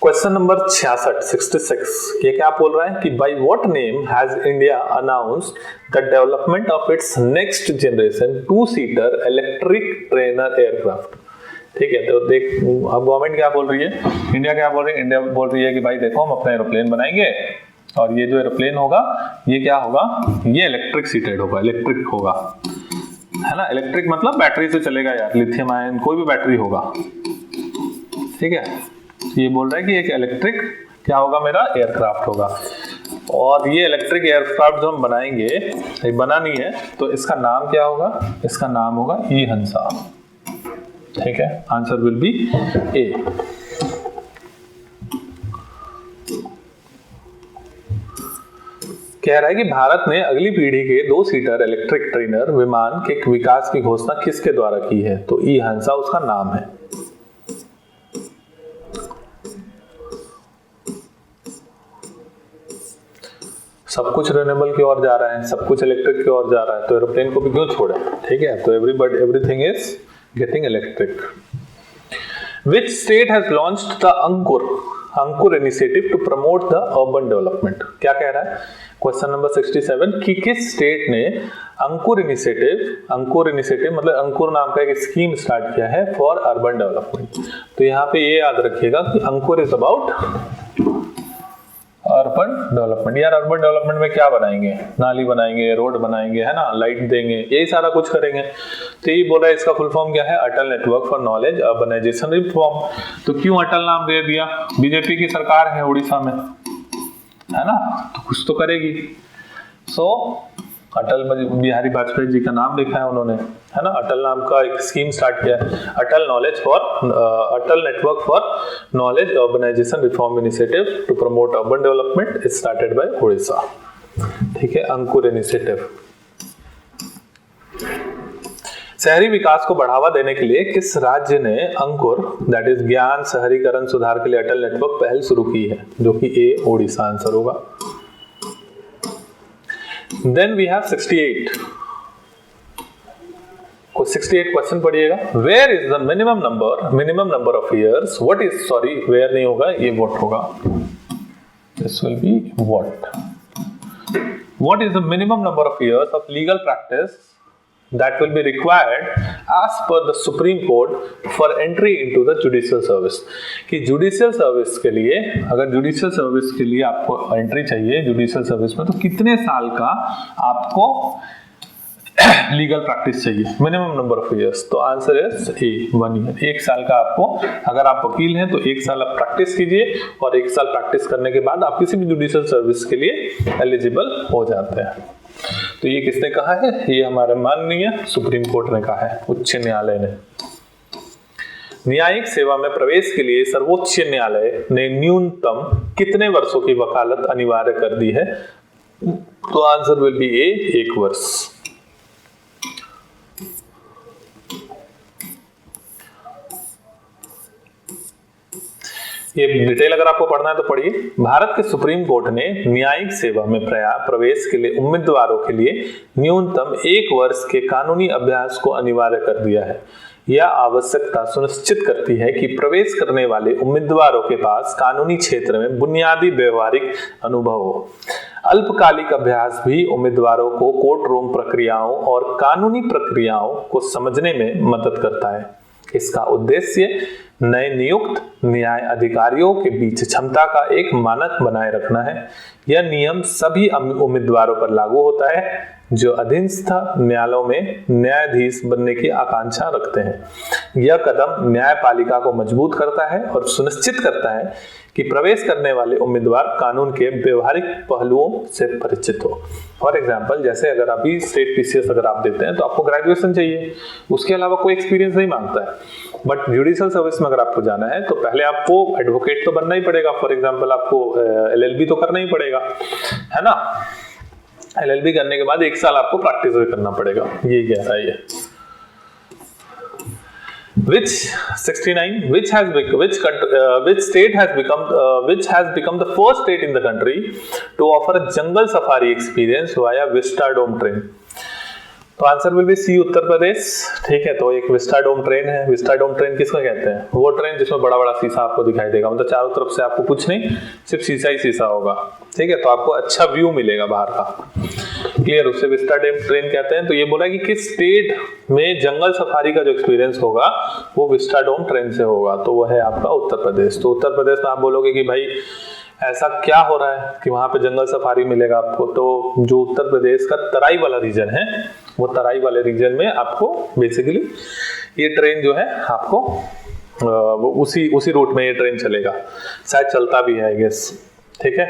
S1: क्वेश्चन नंबर 66 ये क्या बोल रहा है कि by what name has India announced the development of its next generation two seater electric trainer aircraft. ठीक है, तो देख अब गवर्नमेंट क्या बोल रही है, इंडिया क्या बोल रही है, इंडिया बोल रही है कि भाई देखो हम अपना एरोप्लेन बनाएंगे और ये जो एरोप्लेन होगा ये क्या होगा, ये इलेक्ट्रिक सीटेड होगा, इलेक्ट्रिक होगा, है ना। इलेक्ट्रिक मतलब बैटरी से चलेगा यार, लिथियम आयन कोई भी बैटरी होगा। ठीक है, ये बोल रहा है कि एक इलेक्ट्रिक क्या होगा, मेरा एयरक्राफ्ट होगा। और ये इलेक्ट्रिक एयरक्राफ्ट जो हम बनाएंगे, ये बनानी है, तो इसका नाम क्या होगा, इसका नाम होगा ई हंसा। ठीक है, आंसर विल बी ए। कह रहा है कि भारत ने अगली पीढ़ी के 2-सीटर इलेक्ट्रिक ट्रेनर विमान के विकास की घोषणा किसके द्वारा की है, तो ई हंसा उसका नाम है। सब कुछ रिन्यूएबल की ओर जा रहा है, सब कुछ इलेक्ट्रिक की ओर जा रहा है, तो एरोप्लेन को भी क्यों छोड़े। ठीक है, तो everything is getting electric. Which state has launched the Ankur initiative to promote the urban development? क्या कह रहा है क्वेश्चन नंबर 67 कि किस स्टेट ने अंकुर इनिशिएटिव मतलब अंकुर नाम का एक स्कीम स्टार्ट किया है फॉर अर्बन डेवलपमेंट। तो यहाँ पे ये याद रखिएगा कि अंकुर इज अबाउट अर्बन डेवलपमेंट। यार अर्बन डेवलपमेंट में क्या बनाएंगे, नाली बनाएंगे, रोड बनाएंगे, है ना, लाइट देंगे, यही सारा कुछ करेंगे। तो ये बोल रहा है इसका फुल फॉर्म क्या है, Atal network for knowledge urbanisation reform. तो क्यों अटल नाम दे दिया, बीजेपी की सरकार है उड़ीसा में, है ना, तो कुछ तो करेगी। सो अटल बिहारी वाजपेयी जी का नाम लिखा है उन्होंने, है ना, अटल नाम का एक स्कीम स्टार्ट किया है, Atal network for knowledge urbanisation reform initiative to promote urban development is started by Orissa. ठीक है, अंकुर इनिशिएटिव। शहरी विकास को बढ़ावा देने के लिए किस राज्य ने अंकुर दैट इज ज्ञान शहरीकरण सुधार के लिए अटल नेटवर्क पहल शुरू की है, जो कि ए ओडिशा आंसर होगा। Then we have 68 क्वेश्चन पढ़िएगा। Where is the minimum number of years? What is where नहीं होगा, ये what होगा, this will be what. What is the minimum number of years of legal practice that will be required as per the Supreme Court for entry into the judicial service? कि judicial service के लिए, अगर judicial service के लिए आपको entry चाहिए judicial service में, तो कितने साल का आपको लीगल प्रैक्टिस चाहिए, मिनिमम नंबर ऑफ इयर्स। तो आंसर इज ए 1 ईयर। 1 साल का आपको, अगर आप वकील हैं तो 1 साल आप प्रैक्टिस कीजिए और 1 साल प्रैक्टिस करने के बाद आप किसी भी जुडिशियल सर्विस के लिए एलिजिबल हो जाते हैं। तो ये किसने कहा है, ये हमारे माननीय सुप्रीम कोर्ट ने कहा है, उच्च न्यायालय ने। न्यायिक सेवा में प्रवेश के लिए सर्वोच्च न्यायालय ने न्यूनतम कितने वर्षों की वकालत अनिवार्य कर दी है, तो आंसर विल बी ए 1 वर्ष। ये डिटेल अगर आपको पढ़ना है तो पढ़िए। भारत के सुप्रीम कोर्ट ने न्यायिक सेवा में प्रवेश के लिए उम्मीदवारों के लिए न्यूनतम 1 वर्ष के कानूनी अभ्यास को अनिवार्य कर दिया है। यह आवश्यकता सुनिश्चित करती है कि प्रवेश करने वाले उम्मीदवारों के पास कानूनी क्षेत्र में बुनियादी व्यवहारिक अनुभव हो। अल्पकालिक अभ्यास भी उम्मीदवारों को कोर्ट रूम प्रक्रियाओं और कानूनी प्रक्रियाओं को समझने में मदद करता है। इसका उद्देश्य नए नियुक्त न्याय अधिकारियों के बीच क्षमता का एक मानक बनाए रखना है। यह नियम सभी उम्मीदवारों पर लागू होता है जो अधीनस्थ न्यायालयों में न्यायाधीश बनने की आकांक्षा रखते हैं। यह कदम न्यायपालिका को मजबूत करता है और सुनिश्चित करता है कि प्रवेश करने वाले उम्मीदवार कानून के व्यवहारिक पहलुओं से परिचित हो। फॉर एग्जाम्पल, जैसे अगर अभी स्टेट पीसीएस अगर आप देते हैं तो आपको ग्रेजुएशन चाहिए, उसके अलावा कोई एक्सपीरियंस नहीं मांगता है। बट जुडिशियल सर्विस में अगर आपको जाना है तो पहले आपको एडवोकेट तो बनना ही पड़ेगा। फॉर एग्जाम्पल, आपको एलएलबी तो करना ही पड़ेगा, है ना। एलएलबी करने के बाद 1 साल आपको प्रैक्टिस भी करना पड़ेगा। ये क्या है ये which 69 which state has become the first state in the country to offer a jungle safari experience via Vista Dome train? तो आंसर विल बी सी, उत्तर प्रदेश। ठीक है, तो एक विस्टाडोम ट्रेन है। विस्टाडोम ट्रेन किसको कहते हैं? वो ट्रेन जिसमें बड़ा बड़ा शीशा आपको दिखाई देगा, मतलब चारों तरफ से आपको कुछ नहीं, सिर्फ शीशा ही शीशा होगा। ठीक है, तो आपको अच्छा व्यू मिलेगा बाहर का। क्लियर, उससे विस्टाडोम ट्रेन कहते हैं। तो ये बोला कि किस स्टेट में जंगल सफारी का जो एक्सपीरियंस होगा वो विस्टाडोम ट्रेन से होगा, तो वो है आपका उत्तर प्रदेश। तो उत्तर प्रदेश में आप बोलोगे कि भाई ऐसा क्या हो रहा है कि वहां पे जंगल सफारी मिलेगा आपको, तो जो उत्तर प्रदेश का तराई वाला रीजन है, वो तराई वाले रीजन में आपको बेसिकली ये ट्रेन जो है आपको वो उसी रूट में ये ट्रेन चलेगा, शायद चलता भी है आई गेस। ठीक है,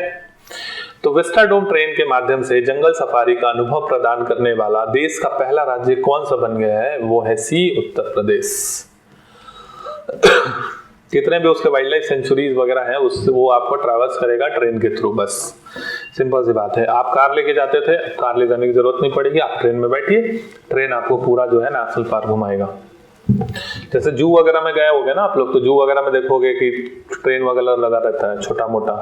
S1: तो विस्टाडोम ट्रेन के माध्यम से जंगल सफारी का अनुभव प्रदान करने वाला देश का पहला राज्य कौन सा बन गया है? वो है सी, उत्तर प्रदेश। कितने भी उसके वाइल्ड लाइफ सेंचुरीज वगैरह है उससे वो आपको ट्रैवल्स करेगा ट्रेन के थ्रू, बस सिंपल सी बात है। आप कार लेके जाते थे, कार ले जाने की जरूरत नहीं पड़ेगी, आप ट्रेन में बैठिए, ट्रेन आपको पूरा जो है नेशनल पार्क घुमाएगा। जैसे जू वगैरह में गए होगे ना आप लोग, तो जू वगैरह में देखोगे कि ट्रेन वगैरह लगा रहता है, छोटा मोटा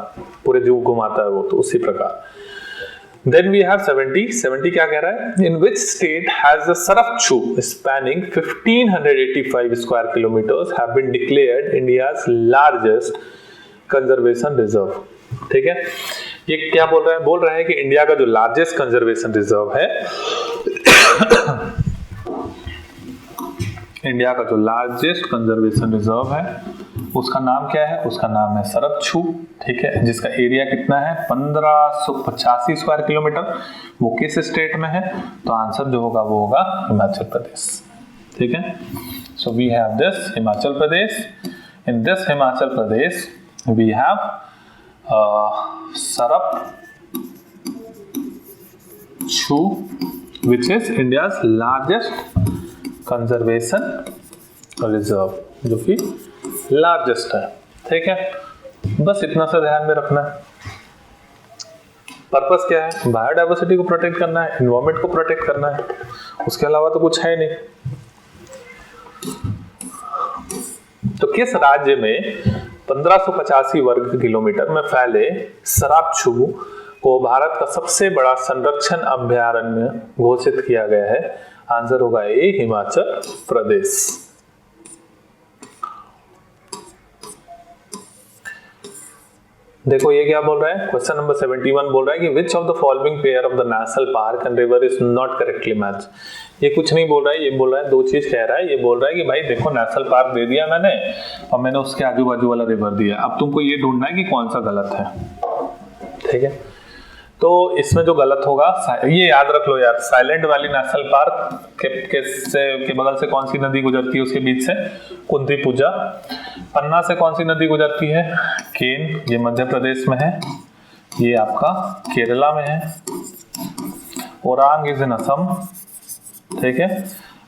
S1: पूरे जू घुमाता है वो, तो उसी प्रकार। Then we have 70 क्या कह रहा है? In which state has the Sarapchu spanning 1585 square kilometers have been declared India's largest conservation reserve? ठीक है, ये क्या बोल रहा है? बोल रहा है कि इंडिया का जो लार्जेस्ट कंजर्वेशन रिजर्व है इंडिया का जो लार्जेस्ट कंजर्वेशन रिजर्व है उसका नाम क्या है? उसका नाम है सरपछू। ठीक है, जिसका एरिया कितना है? 1585 स्क्वायर किलोमीटर। वो किस स्टेट में है? तो आंसर जो होगा वो होगा हिमाचल प्रदेश। ठीक है, so we have this Himachal Pradesh. In this Himachal Pradesh we have Sarpachu which is India's largest conservation reserve, जो कि लार्जेस्ट है। ठीक है, बस इतना सा ध्यान में रखना है। पर्पस क्या है? बायोडाइवर्सिटी को प्रोटेक्ट करना है, एनवायरनमेंट को प्रोटेक्ट करना है, उसके अलावा तो कुछ है नहीं। तो किस राज्य में 1585 वर्ग किलोमीटर में फैले सरापछू को भारत का सबसे बड़ा संरक्षण अभयारण्य घोषित किया गया है? आंसर होगा ए, हिमाचल प्रदेश। देखो ये क्या बोल रहा है? क्वेश्चन नंबर 71 बोल रहा है कि which of the following pair of the national park and river is not correctly match. ये कुछ नहीं बोल रहा है, ये बोल रहा है दो चीज कह रहा है। ये बोल रहा है कि भाई देखो नेशनल पार्क दे दिया मैंने और मैंने उसके आजू बाजू वाला रिवर दिया, अब तुमको ये ढूंढना है कि कौन सा गलत है। ठीक है, तो इसमें जो गलत होगा, ये याद रख लो यार, साइलेंट वैली नेशनल पार्क के बगल से कौन सी नदी गुजरती है? उसके बीच से कुंती पूजा। पन्ना से कौन सी नदी गुजरती है? केन, ये मध्य प्रदेश में है, ये आपका केरला में है। Orang is in Assam. ठीक है,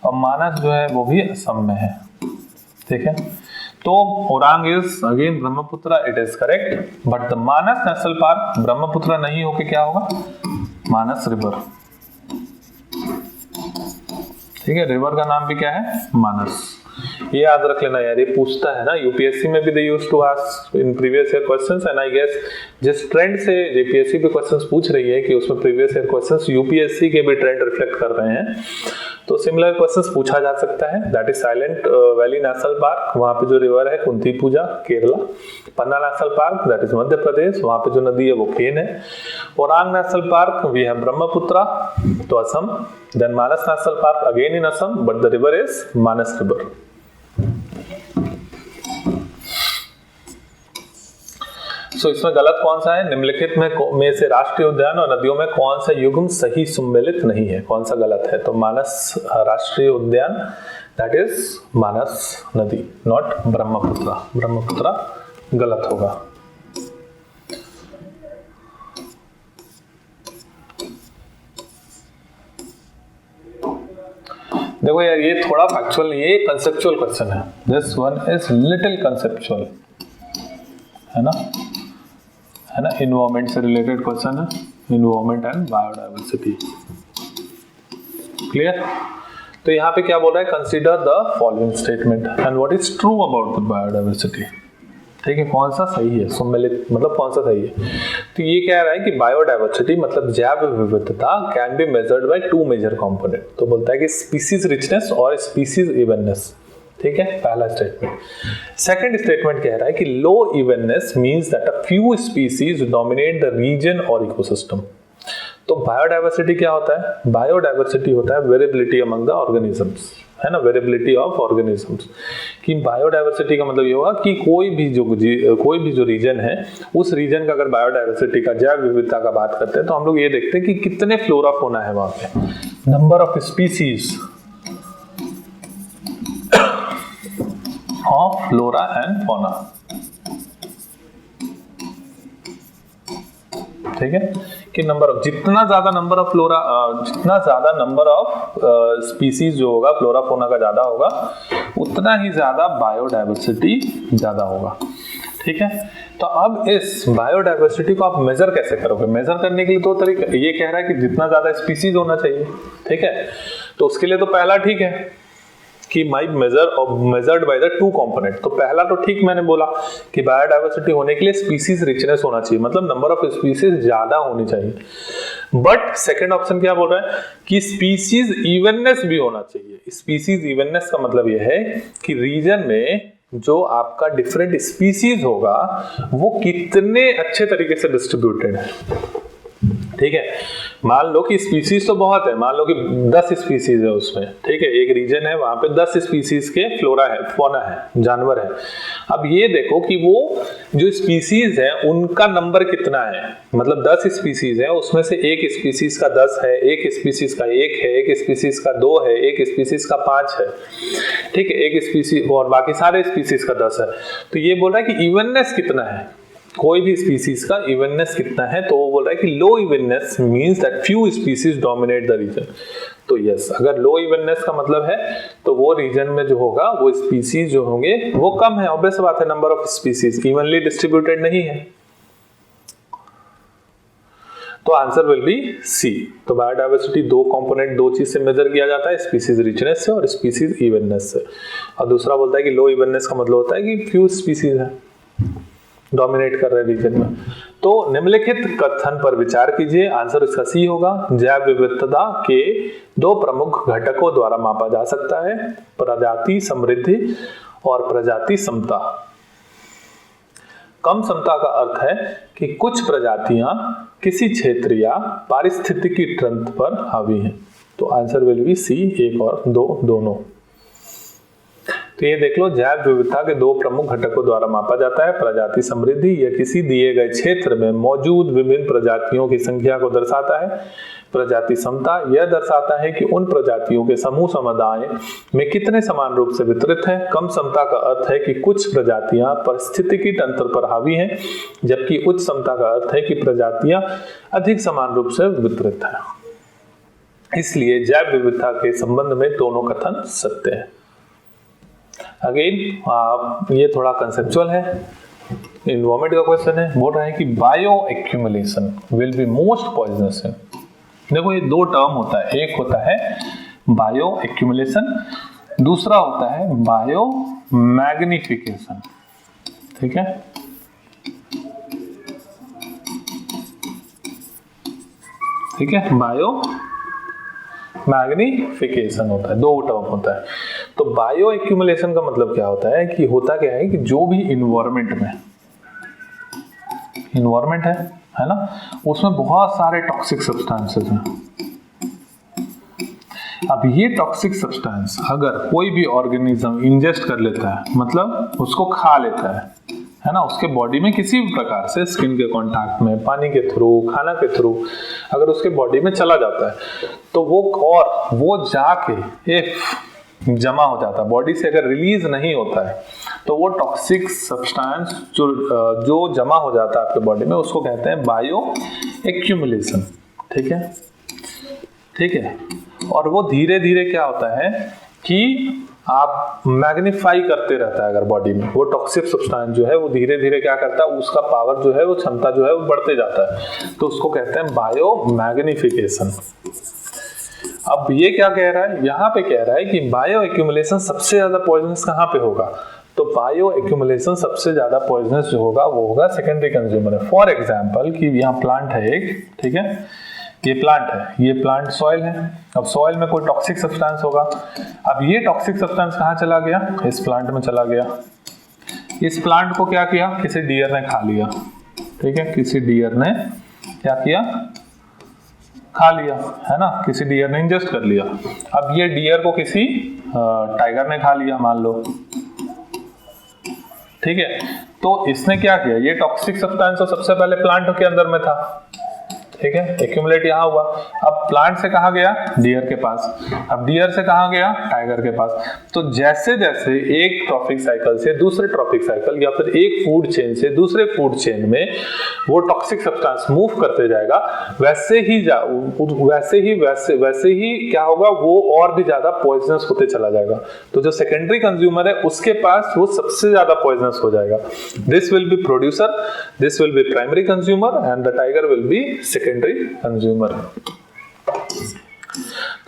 S1: और मानस जो है वो भी असम में है। ठीक है, तो Orang is again Brahmaputra, it is correct, but the Manas national park Brahmaputra नहीं होके क्या होगा? मानस रिवर। ठीक है, रिवर का नाम भी क्या है? मानस। ये याद रख लेना यार, ये पूछता है ना यूपीएससी में भी, they used to ask in previous year questions, and I guess जिस ट्रेंड से जेपीएससी पे क्वेश्चंस पूछ रही है कि उसमें प्रीवियस ईयर क्वेश्चंस यूपीएससी के भी ट्रेंड रिफ्लेक्ट कर रहे हैं, तो सिमिलर क्वेश्चंस पूछा जा सकता है। That is Silent Valley national park, वहां पे जो रिवर है Kunthipuzha, Kerala. Panna national park that is Madhya Pradesh, वहां पे जो नदी है वो केन है। Orang national park we have Brahmaputra, तो Assam. Then Manas national park again in Assam, but the river is Manas river. So इसमें गलत कौन सा है? निम्नलिखित में से राष्ट्रीय उद्यान और नदियों में कौन सा युग्म सही सम्मिलित नहीं है? कौन सा गलत है? तो मानस राष्ट्रीय उद्यान, दैट इज मानस नदी, नॉट ब्रह्मपुत्र। ब्रह्मपुत्र गलत होगा। देखो यार, ये थोड़ा फैक्चुअल, ये कंसेप्चुअल क्वेश्चन है। This one is little conceptual, है ना? है ना, इन्वायरमेंट से रिलेटेड क्वेश्चन है, इन्वायरमेंट एंड बायोडाइवर्सिटी। क्लियर? तो यहाँ पे क्या बोल रहा है? Consider the following statement and what is true about the biodiversity. ठीक है, कौन सा सही है, सम्मिलित मतलब कौन सा सही है। तो ये कह रहा है कि बायोडाइवर्सिटी मतलब जैव विविधता can be measured by two major component. तो बोलता है कि स्पीसीज रिचनेस और स्पीसीज इवननेस। ठीक है, पहला स्टेटमेंट। सेकंड स्टेटमेंट कह रहा है कि low evenness means that a few species dominate the region और इकोसिस्टम। तो बायोडाइवर्सिटी क्या होता है? बायोडाइवर्सिटी होता है वेरिएबिलिटी अमंग द ऑर्गेनिजम्स, है ना, वेरिएबिलिटी ऑफ ऑर्गेनिजम्स। कि बायोडाइवर्सिटी का मतलब ये होगा कि कोई भी जो रीजन है, उस रीजन का अगर बायोडाइवर्सिटी का, जैव विविधता का बात करते हैं, तो हम लोग ये देखते हैं कि कितने फ्लोरा फोना है वहां पे, number of species of flora and fauna. ठीक है, कि नंबर ऑफ, जितना ज्यादा नंबर ऑफ फ्लोरा, जितना ज्यादा नंबर ऑफ स्पीसीज जो होगा फ्लोरा फोना का ज्यादा होगा, उतना ही ज्यादा बायोडाइवर्सिटी ज्यादा होगा। ठीक है, तो अब इस बायोडाइवर्सिटी को आप मेजर कैसे करोगे? मेजर करने के लिए दो तरीके, ये कह रहा है कि जितना ज्यादा स्पीसीज होना चाहिए। ठीक है, तो उसके लिए तो पहला ठीक है कि my measured by the two component. तो पहला तो ठीक मैंने बोला कि बायोडाइवर्सिटी होने के लिए स्पीसीज रिचनेस होना चाहिए, मतलब नंबर ऑफ स्पीसीज ज्यादा होनी चाहिए। बट सेकंड ऑप्शन क्या बोल रहा है कि स्पीसीज इवननेस भी होना चाहिए। स्पीसीज इवननेस का मतलब यह है कि रीजन में जो आपका डिफरेंट स्पीसीज होगा वो कितने अच्छे तरीके से डिस्ट्रीब्यूटेड है। ठीक है, मान लो कि स्पीसीज तो बहुत है, मान लो कि 10 स्पीसीज है उसमें। ठीक है, एक रीजन है वहां पे 10 स्पीसीज के फ्लोरा है, फौना है, जानवर है। अब ये देखो कि वो जो स्पीसीज है उनका नंबर कितना है, मतलब 10 स्पीसीज है, उसमें से एक स्पीसीज का 10 है, एक स्पीसीज का 1 है, एक स्पीसीज का 2 है, एक स्पीसीज का 5 है। ठीक है, एक स्पीसीज और बाकी सारे स्पीसीज का 10 है। तो ये बोल रहा है कि इवननेस कितना है, कोई भी स्पीसीज का इवननेस कितना है। तो वो बोल रहा है कि low evenness means that few species dominate the region. तो यस, अगर लो इवननेस का मतलब है तो वो रीजन में जो होगा वो स्पीसीज जो होंगे वो कम है। ऑब्वियस बात है, number of species evenly distributed नहीं है। तो आंसर विल बी सी। तो बायोडाइवर्सिटी दो कंपोनेंट, दो चीज से मेजर किया जाता है, स्पीसीज रिचनेस से और स्पीसीज इवननेस से। और दूसरा बोलता है कि लो इवननेस का मतलब होता है कि फ्यू स्पीसीज है डोमिनेट कर रहे रीजन में। तो निम्नलिखित कथन पर विचार कीजिए। आंसर इसका सी होगा। जैव विविधता के दो प्रमुख घटकों द्वारा मापा जा सकता है, प्रजाति समृद्धि और प्रजाति समता। कम समता का अर्थ है कि कुछ प्रजातियां किसी क्षेत्र या पारिस्थितिकी तंत्र पर हावी हैं। तो आंसर विल बी सी, 1 और 2 दोनों। तो ये देख लो, जैव विविधता के दो प्रमुख घटकों द्वारा मापा जाता है। प्रजाति समृद्धि यह किसी दिए गए क्षेत्र में मौजूद विभिन्न प्रजातियों की संख्या को दर्शाता है। प्रजाति समता यह दर्शाता है कि उन प्रजातियों के समूह समुदाय में कितने समान रूप से वितरित हैं। कम समता का अर्थ है कि कुछ प्रजातियां पारिस्थितिकी तंत्र पर हावी हैं, जबकि उच्च समता का अर्थ है कि प्रजातियां अधिक समान रूप से वितरित हैं। इसलिए जैव विविधता के संबंध में दोनों कथन सत्य है। अगेन ये थोड़ा कंसेप्चुअल है, एनवायरमेंट का क्वेश्चन है। बोल रहा है कि bio accumulation will be most poisonous. देखो ये दो टर्म होता है, एक होता है बायो एक्यूमुलेशन, दूसरा होता है बायो मैग्निफिकेशन। ठीक है, ठीक है, बायो मैग्निफिकेशन होता है, दो टर्म होता है। तो बायो एक्यूमुलेशन का मतलब क्या होता है कि होता क्या है कि जो भी इन्वायरमेंट है ना, उसमें बहुत सारे टॉक्सिक सब्सटेंसेस हैं। अब ये टॉक्सिक सब्सटेंस अगर कोई भी ऑर्गेनिज्म इंजेस्ट कर लेता है, मतलब उसको खा लेता है ना, उसके बॉडी में किसी भी प्रकार से स्किन के कांटेक्ट में, पानी के थ्रू, खाना के थ्रू अगर उसके बॉडी में चला जाता है, तो वो जाके जमा हो जाता है बॉडी से। अगर रिलीज नहीं होता है तो वो टॉक्सिक सब्सटेंस जो जमा हो जाता है आपके बॉडी में, उसको कहते हैं बायो एक्यूमुलेशन। ठीक है, ठीक है। और वो धीरे धीरे क्या होता है कि आप मैग्नीफाई करते रहता है अगर बॉडी में, वो टॉक्सिक सब्सटेंस जो है वो धीरे धीरे क्या करता है, उसका पावर जो है, वो क्षमता जो है वो बढ़ते जाता है। तो उसको कहते हैं बायो मैग्निफिकेशन। अब ये क्या कह रहा है, यहाँ पे कह रहा है कि बायो एक्यूमुलेशन सबसे ज्यादा पॉइजनस कहाँ पे होगा, तो बायो एक्यूमुलेशन सबसे ज्यादा पॉइजनस जो होगा वो होगा सेकेंडरी कंज्यूमर है। फॉर एग्जाम्पल कि यहाँ प्लांट है एक, ठीक है, ये प्लांट है, ये प्लांट सॉइल है। अब सॉइल में कोई टॉक्सिक सब्सटेंस होगा, अब ये टॉक्सिक सब्सटेंस कहाँ चला गया, इस प्लांट में चला गया। इस प्लांट को क्या किया, किसी डियर ने खा लिया, ठीक है, किसी डियर ने क्या किया, खा लिया, है ना, किसी डियर ने इंजेस्ट कर लिया। अब ये डियर को किसी टाइगर ने खा लिया मान लो, ठीक है, तो इसने क्या किया, ये टॉक्सिक सब्सटेंस तो सबसे पहले प्लांट के अंदर में था, ठीक है, एक्यूमुलेट यहाँ हुआ। अब प्लांट से कहा गया, डियर के पास, अब डियर से कहा गया, टाइगर के पास। तो जैसे जैसे एक ट्रॉफिक साइकिल से दूसरे ट्रॉफिक साइकिल या फिर एक फूड चेन से दूसरे फूड चेन में वो टॉक्सिक सब्सटेंस मूव करते जाएगा, वैसे ही क्या होगा, वो और भी ज्यादा पॉइजनस होते चला जाएगा। तो जो सेकेंडरी कंज्यूमर है उसके पास वो सबसे ज्यादा पॉइजनस हो जाएगा। This will be producer, this will be primary consumer and the tiger will be secondary consumer.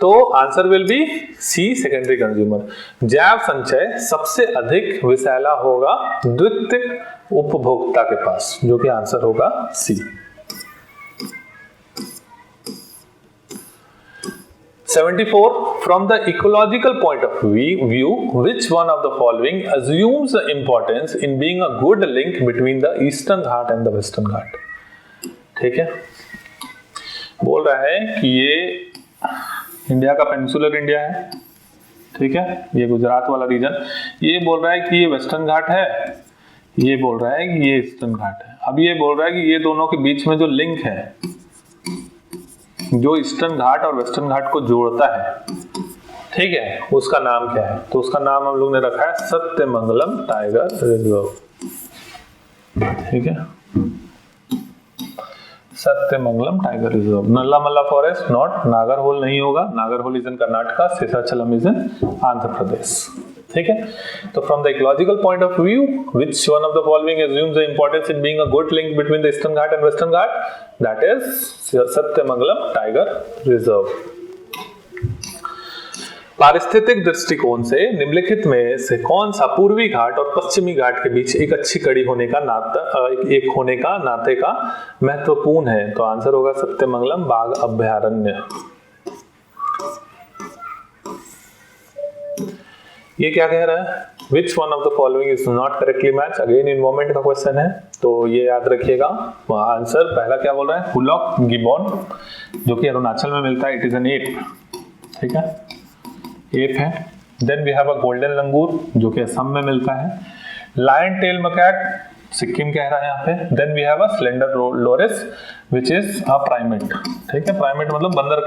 S1: तो answer will be C, secondary consumer. जैव संचय सबसे अधिक विषैला होगा द्वितीयक उपभोक्ता के पास, जो कि आंसर होगा सी। 74. From the ecological point of view, which one of the following assumes the importance in being a good link between the Eastern Ghat and the Western Ghat? ठीक है, बोल रहा है कि ये इंडिया का पेनिनसुलर इंडिया है, ठीक है, ये गुजरात वाला रीजन, ये बोल रहा है कि ये वेस्टर्न घाट है, ये बोल रहा है कि ये ईस्टर्न घाट है। अब ये बोल रहा है कि ये दोनों के बीच में जो लिंक है, जो ईस्टर्न घाट और वेस्टर्न घाट को जोड़ता है, ठीक है, उसका नाम क्या है? तो उसका नाम हम लोग ने रखा है सत्यमंगलम टाइगर रिजर्व, ठीक है, Sathyamangalam tiger reserve. Nallamala forest not, Nagarhole नहीं होगा, Nagarhole is in Karnataka, Seshachalam is in Andhra Pradesh, ठीक है। तो from the ecological point of view, which one of the following assumes the importance in being a good link between the eastern ghat and western ghat? That is Sathyamangalam tiger reserve. पारिस्थितिक दृष्टिकोण से निम्नलिखित में से कौन सा पूर्वी घाट और पश्चिमी घाट के बीच एक अच्छी कड़ी होने का नाते का महत्वपूर्ण है? तो आंसर होगा सत्यमंगलम बाघ अभयारण्य। ये क्या कह रहा है? Which one of the following is not correctly matched? Again environment का क्वेश्चन है, तो ये याद रखिएगा। आंसर पहला क्या बोल रहा है? हुलॉक गिबॉन, जो कि अरुणाचल में मिलता है, इट इज एन एप, ठीक है, एप है। Then we have a golden langur, जो कि असम में मिलता है। लायन टेल मकैक, सिक्किम कह रहा है यहाँ पे। Then we have a slender loris which is a primate, ठीक है, प्राइमेट मतलब बंदर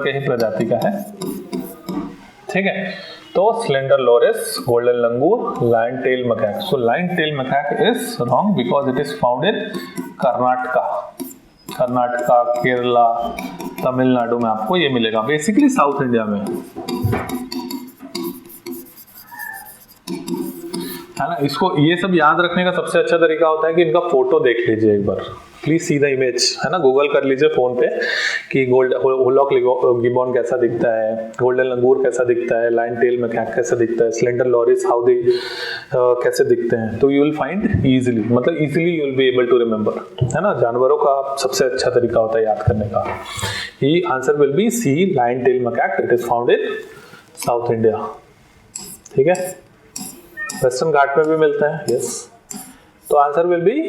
S1: के ही प्रजाति का है, ठीक है। तो slender loris, golden langur, lion tail macaque. So lion tail macaque is wrong because it is found in Karnataka, Kerala, Tamil Nadu में आपको ये मिलेगा, बेसिकली साउथ इंडिया में, है ना। इसको ये सब याद रखने का सबसे अच्छा तरीका होता है कि इनका फोटो देख लीजिए एक बार, प्लीज सी द इमेज, है ना, गूगल कर लीजिए फोन पे कि हुलॉक गिबॉन कैसा दिखता है, गोल्डन लंगूर कैसा दिखता है, लायन टेल मकैक कैसा दिखता है, स्लेंडर लोरिस हाउ दे कैसे दिखते हैं। तो यू विल फाइंड इजीली, मतलब easily you will be able to remember, है ना। जानवरों का सबसे अच्छा तरीका होता है याद करने का। ये answer will be C, lion tail macaque, it is found in South India, ठीक है। वेस्टर्न घाट में भी मिलता है, यस। तो आंसर विल बी,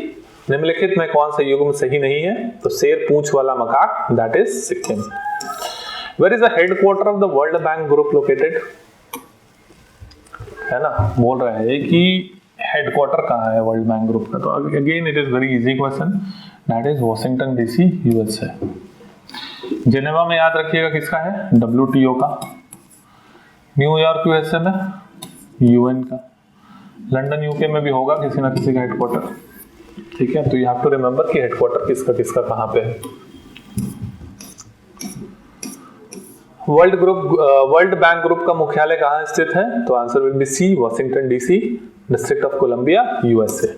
S1: निम्नलिखित में कौन सा युग्म सही नहीं है? तो शेर पूंछ वाला macaque, that is Sikkim. Where is the headquarter of the World Bank group located? है ना, बोल रहे हैं कि हेडक्वार्टर कहाँ है वर्ल्ड बैंक ग्रुप का। तो again it is very easy question, that is Washington DC, USA. Geneva में याद रखिएगा किसका है? WTO का। न्यूयॉर्क यूएसए में यूएन का। लंदन यूके में भी होगा किसी ना किसी का हेडक्वार्टर, ठीक है। तो यू हैव टू रिमेंबर कि हेडक्वार्टर किसका किसका कहाँ पे है। वर्ल्ड बैंक ग्रुप का मुख्यालय कहाँ स्थित है? तो answer will be C, Washington DC, District of Columbia, USA.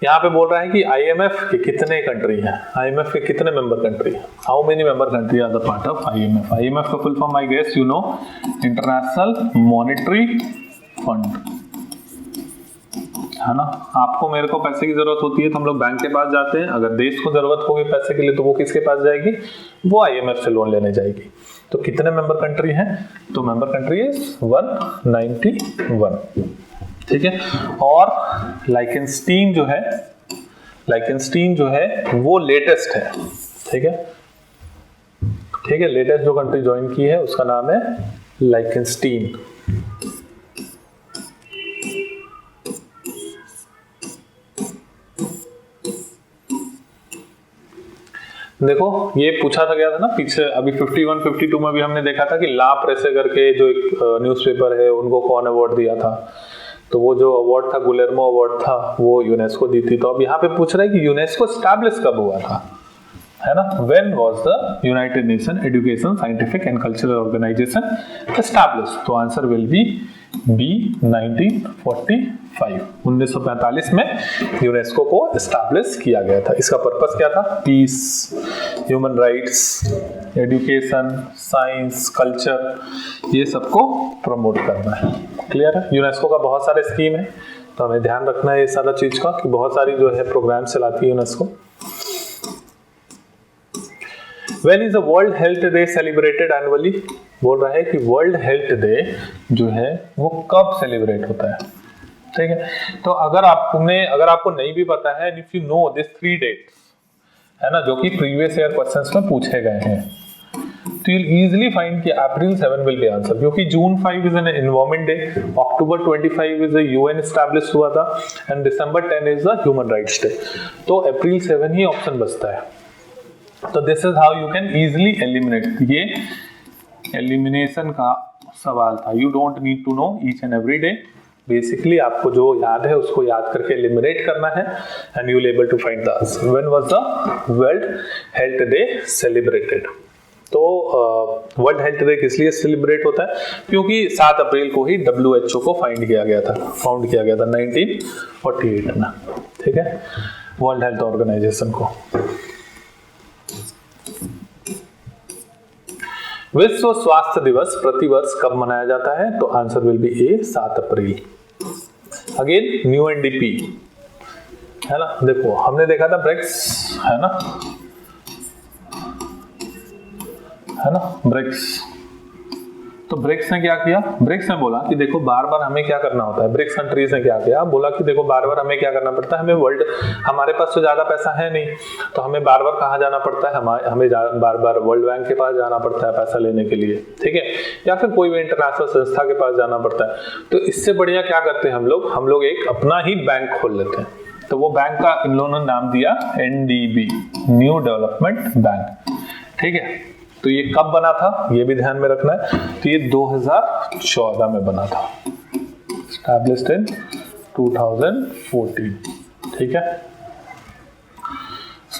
S1: यहाँ पे बोल रहा है कि IMF के कितने कंट्री हैं, IMF के कितने मेंबर कंट्री हैं, how many member country are the part of IMF। IMF का full form I guess you know, International Monetary Fund, है ना। आपको मेरे को पैसे की जरूरत होती है तो हम लोग बैंक के पास जाते हैं, अगर देश को जरूरत होगी पैसे के लिए तो वो किसके पास जाएगी, वो IMF से लोन लेने जाएगी। तो कितने मेंबर कंट्री हैं, तो मेंबर कंट्री इज 191, ठीक है। और लाइकेनस्टीन जो है वो लेटेस्ट है, ठीक है, ठीक है। लेटेस्ट जो कंट्री ज्वाइन की है उसका नाम है लाइकेनस्टीन। देखो ये पूछा था गया था ना पीछे, अभी 51 52 में भी हमने देखा था कि ला प्रेसे करके जो एक न्यूज़पेपर है उनको कौन अवार्ड दिया था, तो वो जो अवार्ड था गुलेर्मो अवार्ड था, वो यूनेस्को दी थी। तो अब यहाँ पे पूछ रहा है कि यूनेस्को एस्टैब्लिश कब हुआ था, है ना। When was the United Nation Education Scientific and Cultural Organization establish, तो आंसर विल बी 1945, 1945 में यूनेस्को को एस्टैब्लिश किया गया था। इसका पर्पस क्या था, peace, human rights, education, science, culture, ये सबको प्रमोट करना है। क्लियर है। यूनेस्को का बहुत सारे स्कीम है, तो हमें ध्यान रखना है ये सारा चीज का कि बहुत सारी जो है प्रोग्राम चलाती है UNESCO. When is the World Health Day celebrated annually? बोल रहा है कि वर्ल्ड हेल्थ डे जो है वो कब सेलिब्रेट होता है, ठीक है। तो अगर आपको नहीं भी पता है, if you know this 3 dates, है ना, जो कि प्रीवियस ईयर क्वेश्चंस में पूछे गए हैं, तो you'll easily find कि April 7 will be answer, क्योंकि June 5 is an environment day, October 25 is a UN established हुआ था, and December 10 is the human rights day, तो April 7 ही ऑप्शन बचता है। तो this is how you can easily eliminate, ये एलिमिनेशन का सवाल था। You don't need to know each and every day, basically आपको जो याद है उसको याद करके एलिमिनेट करना है, and you will able to find the answer. When was the World Health Day celebrated? तो वर्ल्ड हेल्थ डे किस लिए सेलिब्रेट होता है, क्योंकि 7 अप्रैल को ही WHO को फाउंड किया गया था 1948 में, ठीक है, वर्ल्ड हेल्थ ऑर्गेनाइजेशन को। विश्व स्वास्थ्य दिवस प्रतिवर्ष कब मनाया जाता है, तो answer will be A 7 April. Again UNDP, है ना। देखो हमने देखा था ब्रिक्स, है ना ब्रिक्स। तो ब्रिक्स ने क्या किया, ब्रिक्स ने बोला कि देखो बार बार हमें क्या करना होता है, ब्रिक्स कंट्रीज ने क्या किया, बोला कि देखो बार बार हमें क्या करना पड़ता है, हमारे पास तो ज्यादा पैसा है नहीं, तो हमें बार बार कहाँ जाना पड़ता है, हमें बार बार वर्ल्ड बैंक के पास जाना पड़ता है पैसा लेने के लिए, ठीक है, या फिर कोई भी इंटरनेशनल संस्था के पास जाना पड़ता है। तो इससे बढ़िया क्या करते हैं हम लोग एक अपना ही बैंक खोल लेते हैं। तो वो बैंक का इन लोगों ने नाम दिया NDB, न्यू डेवलपमेंट बैंक, ठीक है। तो ये कब बना था ये भी ध्यान में रखना है, तो ये 2014 में बना था, established in 2014, ठीक है।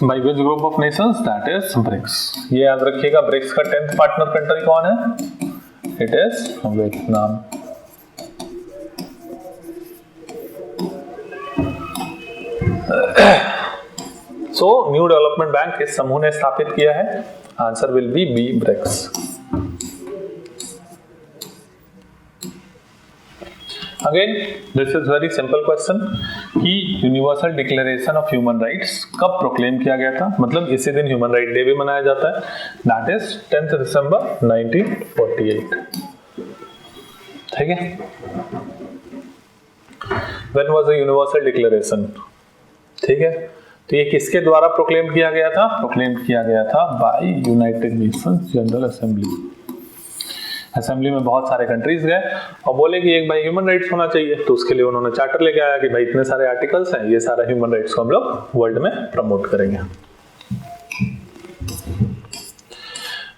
S1: By which group of nations? That is BRICS। ये याद रखिएगा, ब्रिक्स का 10th पार्टनर कंट्री कौन है, it is Vietnam. So new development bank इस समूह ने स्थापित किया है, answer will be B, BRICS. Again this is very simple question कि universal declaration of human rights कब प्रोक्लेम किया गया था, मतलब इसी दिन ह्यूमन राइट डे भी मनाया जाता है, दैट इज 10 दिसंबर 1948, ठीक है। When was the universal declaration, ठीक है। तो ये किसके द्वारा प्रोक्लेम किया गया था, प्रोक्लेम किया गया था by United Nations General Assembly में बहुत सारे कंट्रीज गए और बोले कि एक भाई ह्यूमन राइट्स होना चाहिए, तो उसके लिए उन्होंने चार्टर लेके आया कि भाई इतने सारे आर्टिकल्स हैं, ये सारा ह्यूमन राइट्स को हम लोग वर्ल्ड में प्रमोट करेंगे।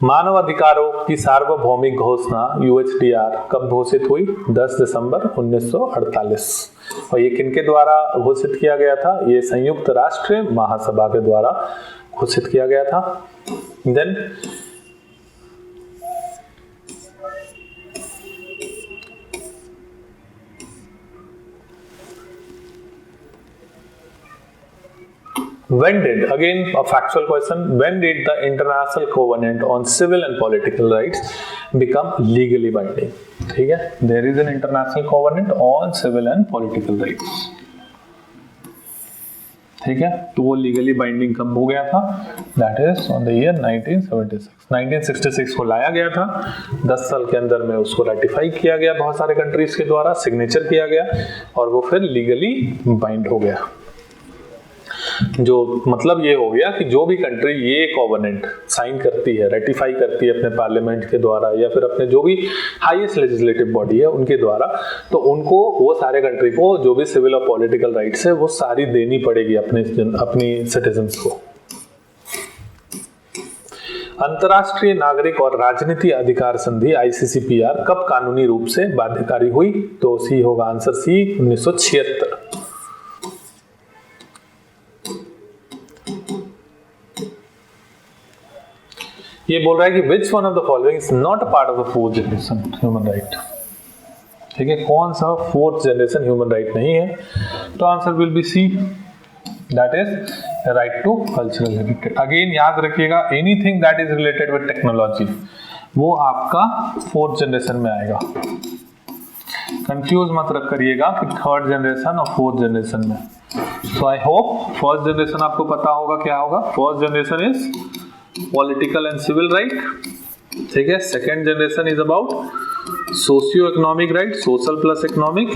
S1: मानव अधिकारों की सार्वभौमिक घोषणा UHDR कब घोषित हुई, 10 दिसंबर 1948, और ये किनके द्वारा घोषित किया गया था, ये संयुक्त राष्ट्र महासभा के द्वारा घोषित किया गया था। Then When did, again a factual question, when did the International Covenant on Civil and Political Rights become legally binding? ठीक है, there is an International Covenant on Civil and Political Rights. ठीक है, तो वो लीगली बाइंडिंग कब हो गया था? That is on the year 1976. 1966 को लाया गया था, 10 साल के अंदर में उसको रेटिफाई किया गया बहुत सारे कंट्रीज के द्वारा, सिग्नेचर किया गया और वो फिर लीगली बाइंड हो गया। जो मतलब ये हो गया कि जो भी कंट्री ये कोवेनेंट साइन करती है, रेटिफाई करती है अपने पार्लियामेंट के द्वारा या फिर अपने जो भी हाईएस्ट लेजिस्लेटिव बॉडी है उनके द्वारा, तो उनको वो सारे कंट्री को जो भी सिविल और पॉलिटिकल राइट्स है वो सारी देनी पड़ेगी अपनी सिटीजन्स को। अंतर्राष्ट्रीय नागरिक और राजनीति अधिकार संधि ICCPR कब कानूनी रूप से बाध्यकारी हुई? तो सी होगा आंसर, सी 1976। ये बोल रहा है कि which one of the following is not a part of the fourth generation human right. ठीक है, कौन सा फोर्थ जनरेशन ह्यूमन राइट नहीं है? तो answer will be C, that is right to cultural heritage. Again याद रखिएगा, anything that is related with technology वो आपका फोर्थ जनरेशन में आएगा। कंफ्यूज मत रख करिएगा कि थर्ड जनरेशन और फोर्थ जनरेशन में। So I hope first generation आपको पता होगा क्या होगा। First generation is political and civil right, ठीक है। Second generation is about socio economic right, social plus economic.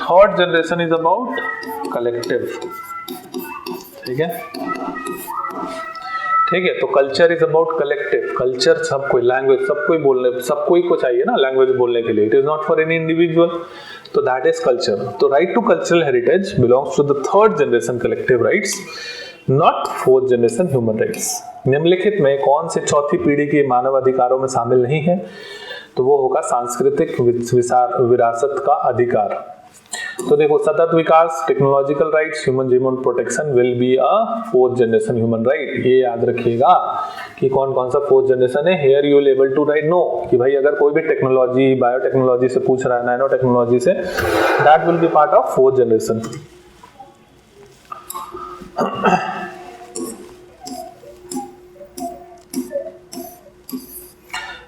S1: Third generation is about collective, ठीक है। ठीक है, तो culture is about collective. Culture सब कोई, लैंग्वेज सब कोई बोलने, सब कोई को चाहिए ना लैंग्वेज बोलने के लिए। It is not for any individual, तो दैट इज कल्चर। तो right to cultural heritage belongs to the third generation collective rights, not fourth generation human rights. निम्नलिखित में कौन से चौथी पीढ़ी के मानव अधिकारों में शामिल नहीं है? तो वो होगा सांस्कृतिक विरासत का अधिकार। तो देखो, सतत विकास, technological rights, human genome protection will be a fourth generation human right. ये याद रखिएगा कि कौन कौन सा फोर्थ जनरेशन है। Here you will able to write no कि भाई अगर कोई भी टेक्नोलॉजी, बायोटेक्नोलॉजी से पूछ रहा है, नैनो टेक्नोलॉजी से, that will be part of fourth generation.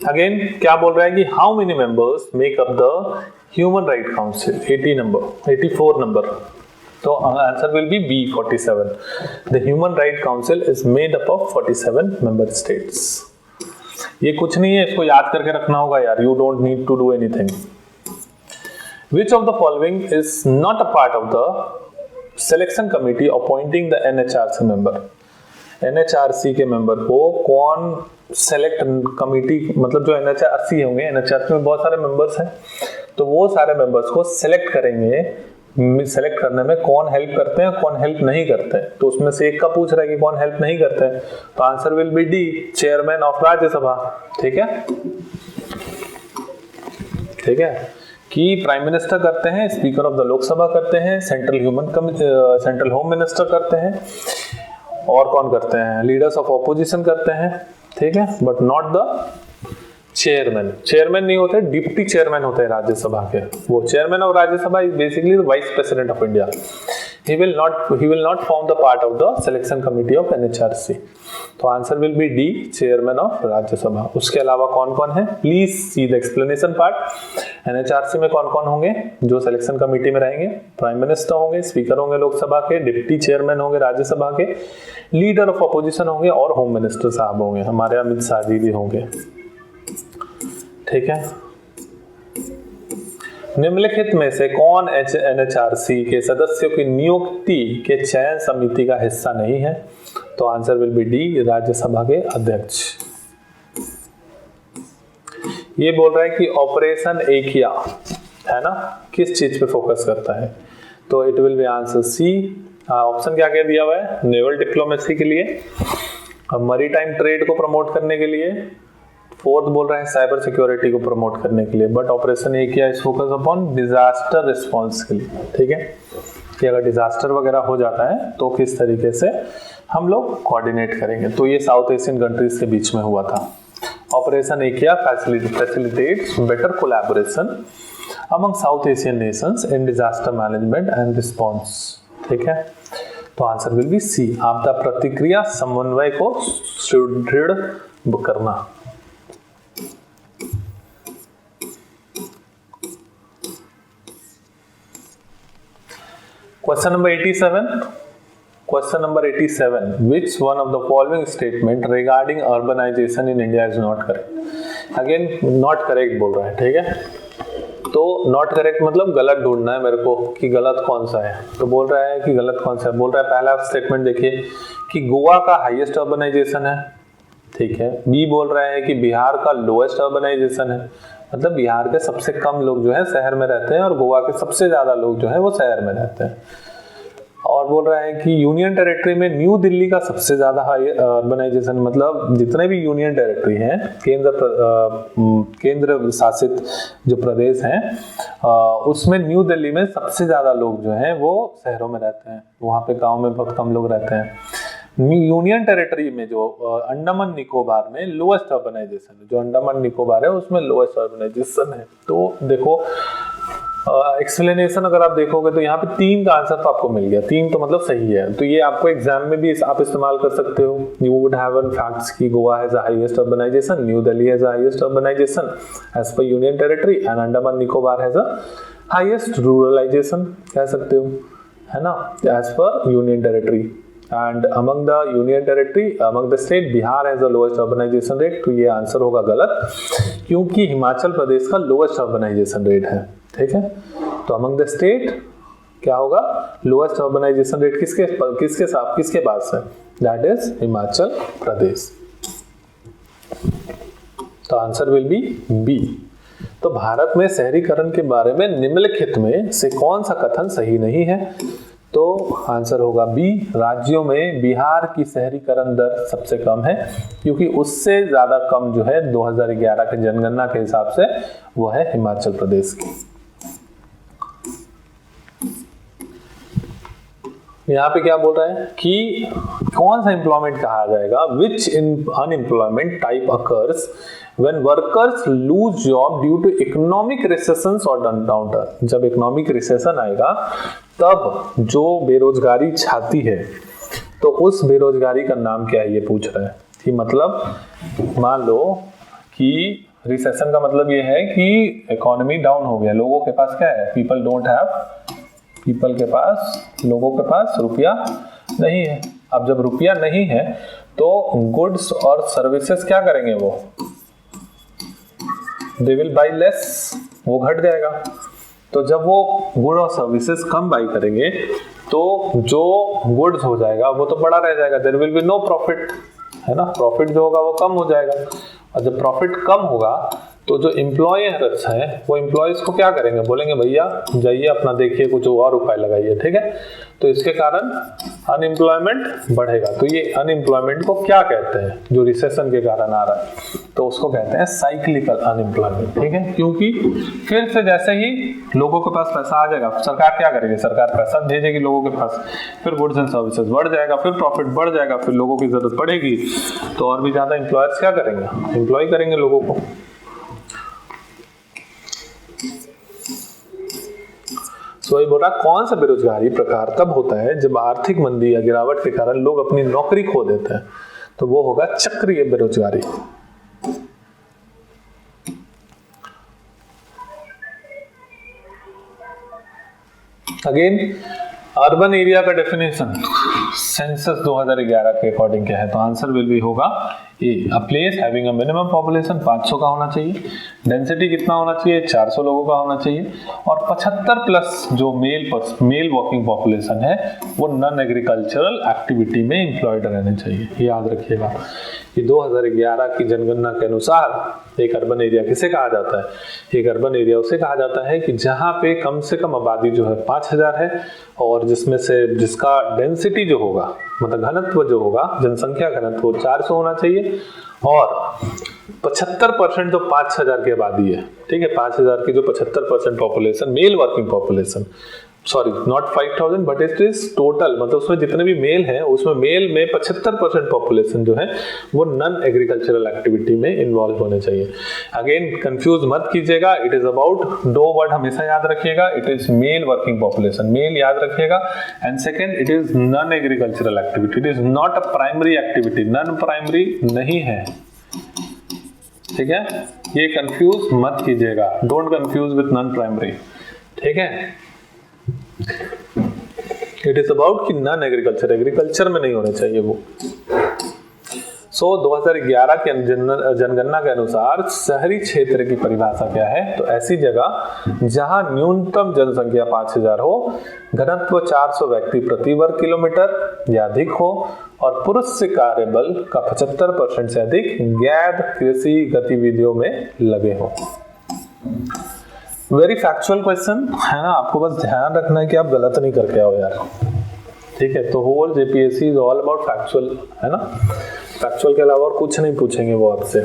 S1: Again क्या बोल रहा है कि how many members make up the human right council? 84 number. तो answer will be B 47। The human right council is made up of 47 member states. ये कुछ नहीं है, इसको याद करके रखना होगा यार, you don't need to do anything. Which of the following is not a part of the selection committee appointing the NHRC member? NHRC के मेंबर को कौन सेलेक्ट कमिटी, मतलब जो NHRC होंगे, NHRC में बहुत सारे मेंबर्स हैं, तो वो सारे मेंबर्स को सेलेक्ट करेंगे। सेलेक्ट करने में कौन हेल्प करते हैं, कौन हेल्प नहीं करते हैं, तो उसमें से एक का पूछ रहा है कि कौन हेल्प नहीं करते हैं, तो answer will be D, chairman of Rajya Sabha. ठीक है, ठीक है, कि प्राइम मिनिस्टर करते हैं, स्पीकर ऑफ द लोकसभा करते हैं, सेंट्रल होम मिनिस्टर करते हैं, और कौन करते हैं, लीडर्स ऑफ ऑपोजिशन करते हैं। ठीक है, but not the chairman. Chairman नहीं होते, डिप्टी चेयरमैन होते हैं राज्यसभा के। वो chairman of Rajya Sabha is basically the vice president of India. he will not form the part of the selection committee of NHRC। तो answer will be D, chairman of Rajya Sabha. उसके अलावा कौन कौन है, please see the explanation part. NHRC में कौन कौन होंगे जो सिलेक्शन कमिटी में रहेंगे? प्राइम मिनिस्टर होंगे, स्पीकर होंगे लोकसभा के, डिप्टी चेयरमैन होंगे राज्यसभा के, लीडर ऑफ अपोजिशन होंगे और होम मिनिस्टर साहब होंगे, हमारे अमित शाह जी भी होंगे। ठीक है, निम्नलिखित में से कौन NHRC के सदस्यों की नियुक्ति के चयन समिति का हिस्सा नहीं है? तो answer will be D, Rajya Sabha के अध्यक्ष। ये बोल रहा है कि ऑपरेशन एकिया है ना, किस चीज पे फोकस करता है? तो it will be answer C. Option क्या क्या दिया हुआ है? नेवल डिप्लोमेसी के लिए, मरीटाइम ट्रेड को प्रमोट करने के लिए, फोर्थ बोल रहा है साइबर सिक्योरिटी को प्रमोट करने के लिए, but operation Aikya is focus upon disaster response के लिए। ठीक है, कि अगर डिजास्टर वगैरह हो जाता है तो किस तरीके से हम लोग कोऑर्डिनेट करेंगे। तो ये साउथ एशियन कंट्रीज के बीच में हुआ था। Operation Aikya facilitates better collaboration among South Asian nations in disaster management and response. ठीक है, तो आंसर विल बी सी, आपदा प्रतिक्रिया समन्वय को सुदृढ़ करना। Question number 87, question number 87, which one of the following statement regarding urbanization in India is not correct? Again not correct बोल रहा है, ठीक है। तो नॉट करेक्ट मतलब गलत ढूंढना है मेरे को कि गलत कौन सा है। तो बोल रहा है कि गलत कौन सा है। बोल रहा है पहला स्टेटमेंट देखिए कि गोवा का हाईएस्ट अर्बनाइजेशन है, ठीक है। बी बोल रहा है कि बिहार का लोएस्ट अर्बनाइजेशन है, मतलब बिहार के सबसे कम लोग जो है शहर में रहते हैं और गोवा के सबसे ज्यादा लोग जो है वो शहर में रहते हैं। और बोल रहा है कि यूनियन टेरिटरी में न्यू दिल्ली का सबसे ज्यादा अर्बनाइजेशन, मतलब जितने भी यूनियन टेरिटरी हैं, केंद्र शासित जो प्रदेश हैं, उसमें न्यू दिल्ली में सबसे ज्यादा लोग जो हैं वो शहरों में रहते हैं, वहाँ पे गांव में बहुत कम लोग रहते हैं। यूनियन टेरिटरी में जो अंडमान निकोबार में लोएस्ट अर्बनाइजेशन है, जो अंडमान निकोबार है उसमें लोएस्ट अर्बनाइजेशन है। तो देखो एक्सप्लेनेशन अगर आप देखोगे तो यहाँ पे 3 का आंसर तो आपको मिल गया, 3 तो मतलब सही है। तो ये आपको एग्जाम में भी आप इस्तेमाल कर सकते हो। You would have one facts की Goa has the highest urbanization, New Delhi has the highest urbanization as per union territory, and Andaman Nicobar has the highest ruralization, कह सकते हो, है ना, as per union territory. And among the union territory, among the state, Bihar has the lowest urbanization rate। तो ये answer होगा गलत, क्योंकि हिमाचल प्रदेश का lowest urbanization rate है, ठीक है। तो among the state क्या होगा, lowest urbanization rate किसके पास है, that is हिमाचल प्रदेश। तो आंसर विल बी बी। तो भारत में शहरीकरण के बारे में निम्नलिखित में से कौन सा कथन सही नहीं है? तो आंसर होगा बी, राज्यों में बिहार की शहरीकरण दर सबसे कम है, क्योंकि उससे ज्यादा कम जो है 2011 के जनगणना के हिसाब से वो है हिमाचल प्रदेश की। यहाँ पे क्या बोल रहा है कि कौन सा एम्प्लॉयमेंट कहा जाएगा, which unemployment type occurs when workers lose job due to economic recessions or downturn। जब इकोनॉमिक रिसेशन आएगा तब जो बेरोजगारी छाती है, तो उस बेरोजगारी का नाम क्या है ये पूछ रहा है। कि मतलब मान लो कि रिसेशन का मतलब ये है कि इकोनॉमी डाउन हो गया, लोगों के पास क्या है, लोगों के पास रुपया नहीं है। अब जब रुपया नहीं है तो गुड्स और सर्विसेज क्या करेंगे, वो दे विल बाई लेस, वो घट जाएगा। तो जब वो गुड और सर्विसेज कम बाई करेंगे तो जो गुड्स हो जाएगा वो तो बड़ा रह जाएगा, there will be no profit, है ना। प्रॉफिट जो होगा वो कम हो जाएगा, और जब प्रॉफिट कम होगा तो जो एम्प्लॉयर्स हैं वो एम्प्लॉयज को क्या करेंगे, बोलेंगे भैया जाइए अपना देखिए कुछ और उपाय लगाइए, ठीक है। तो इसके कारण अनएम्प्लॉयमेंट बढ़ेगा। तो ये अनएम्प्लॉयमेंट को क्या कहते हैं, जो रिसेशन के कारण आ रहा है, तो उसको कहते हैं साइक्लिकल अनएम्प्लॉयमेंट, ठीक है। क्योंकि फिर से जैसे ही लोगों के पास पैसा आ जाएगा, सरकार क्या करेगी, सरकार पैसा भेजेगी लोगों के पास, फिर गुड्स एंड सर्विसेज बढ़ जाएगा, फिर प्रॉफिट बढ़ जाएगा, फिर लोगों की जरूरत बढ़ेगी, तो और भी ज्यादा एम्प्लॉयर्स क्या करेंगे, एम्प्लॉय करेंगे लोगों को। तो ये बोल रहा कौन सा बेरोजगारी प्रकार तब होता है जब आर्थिक मंदी या गिरावट के कारण लोग अपनी नौकरी खो देते हैं, तो वो होगा चक्रीय बेरोजगारी। अगेन अर्बन एरिया का डेफिनेशन सेंसस 2011 के अकॉर्डिंग क्या है, तो आंसर विल बी होगा A, a place having a minimum population 500 का होना चाहिए, डेंसिटी कितना होना चाहिए, 400 लोगों का होना चाहिए, और 75 प्लस जो मेल वर्किंग पॉपुलेशन है वो नॉन एग्रीकल्चरल एक्टिविटी में एम्प्लॉयड रहने चाहिए। याद रखिएगा कि 2011 की जनगणना के अनुसार एक अर्बन एरिया किसे कहा जाता है, एक अर्बन एरिया उसे कहा जाता है कि जहां पे कम से कम आबादी जो है 5000 है, और जिसमें से जिसका डेंसिटी जो होगा, मतलब घनत्व जो होगा, जनसंख्या घनत्व 400 होना चाहिए, और 75% जो 5000 की आबादी है, ठीक है, 5000 की जो 75% population mail working population sorry not 5000 but it is total, मतलब उसमें जितने भी मेल हैं उसमें मेल में 75% पॉपुलेशन जो है वो नॉन एग्रीकल्चरल एक्टिविटी में इन्वॉल्व होने चाहिए। अगेन कंफ्यूज मत कीजिएगा, इट इज अबाउट, दो वर्ड हमेशा याद रखिएगा, it is male working population, male याद रखिएगा, and second it is non agricultural activity, it is not a primary activity, non primary नहीं है, ठीक है, ये कंफ्यूज मत कीजिएगा, don't confuse with non primary, ठीक है। इट इज अबाउट कि नॉन एग्रीकल्चर, एग्रीकल्चर में नहीं होने चाहिए वो। सो 2011 की जनगणना के अनुसार शहरी क्षेत्र की परिभाषा क्या है, तो ऐसी जगह जहां न्यूनतम जनसंख्या 5000 हो, घनत्व 400 व्यक्ति प्रति वर्ग किलोमीटर या अधिक हो और पुरुष से कार्यबल का 75% से अधिक गैर कृषि गतिविधियों में लगे हो। वेरी फैक्चुअल क्वेश्चन है ना, आपको बस ध्यान रखना है कि आप गलत नहीं करके आओ यार, ठीक है। तो whole JPSC is all about factual, है ना, फैक्चुअल के अलावा और कुछ नहीं पूछेंगे वो आपसे।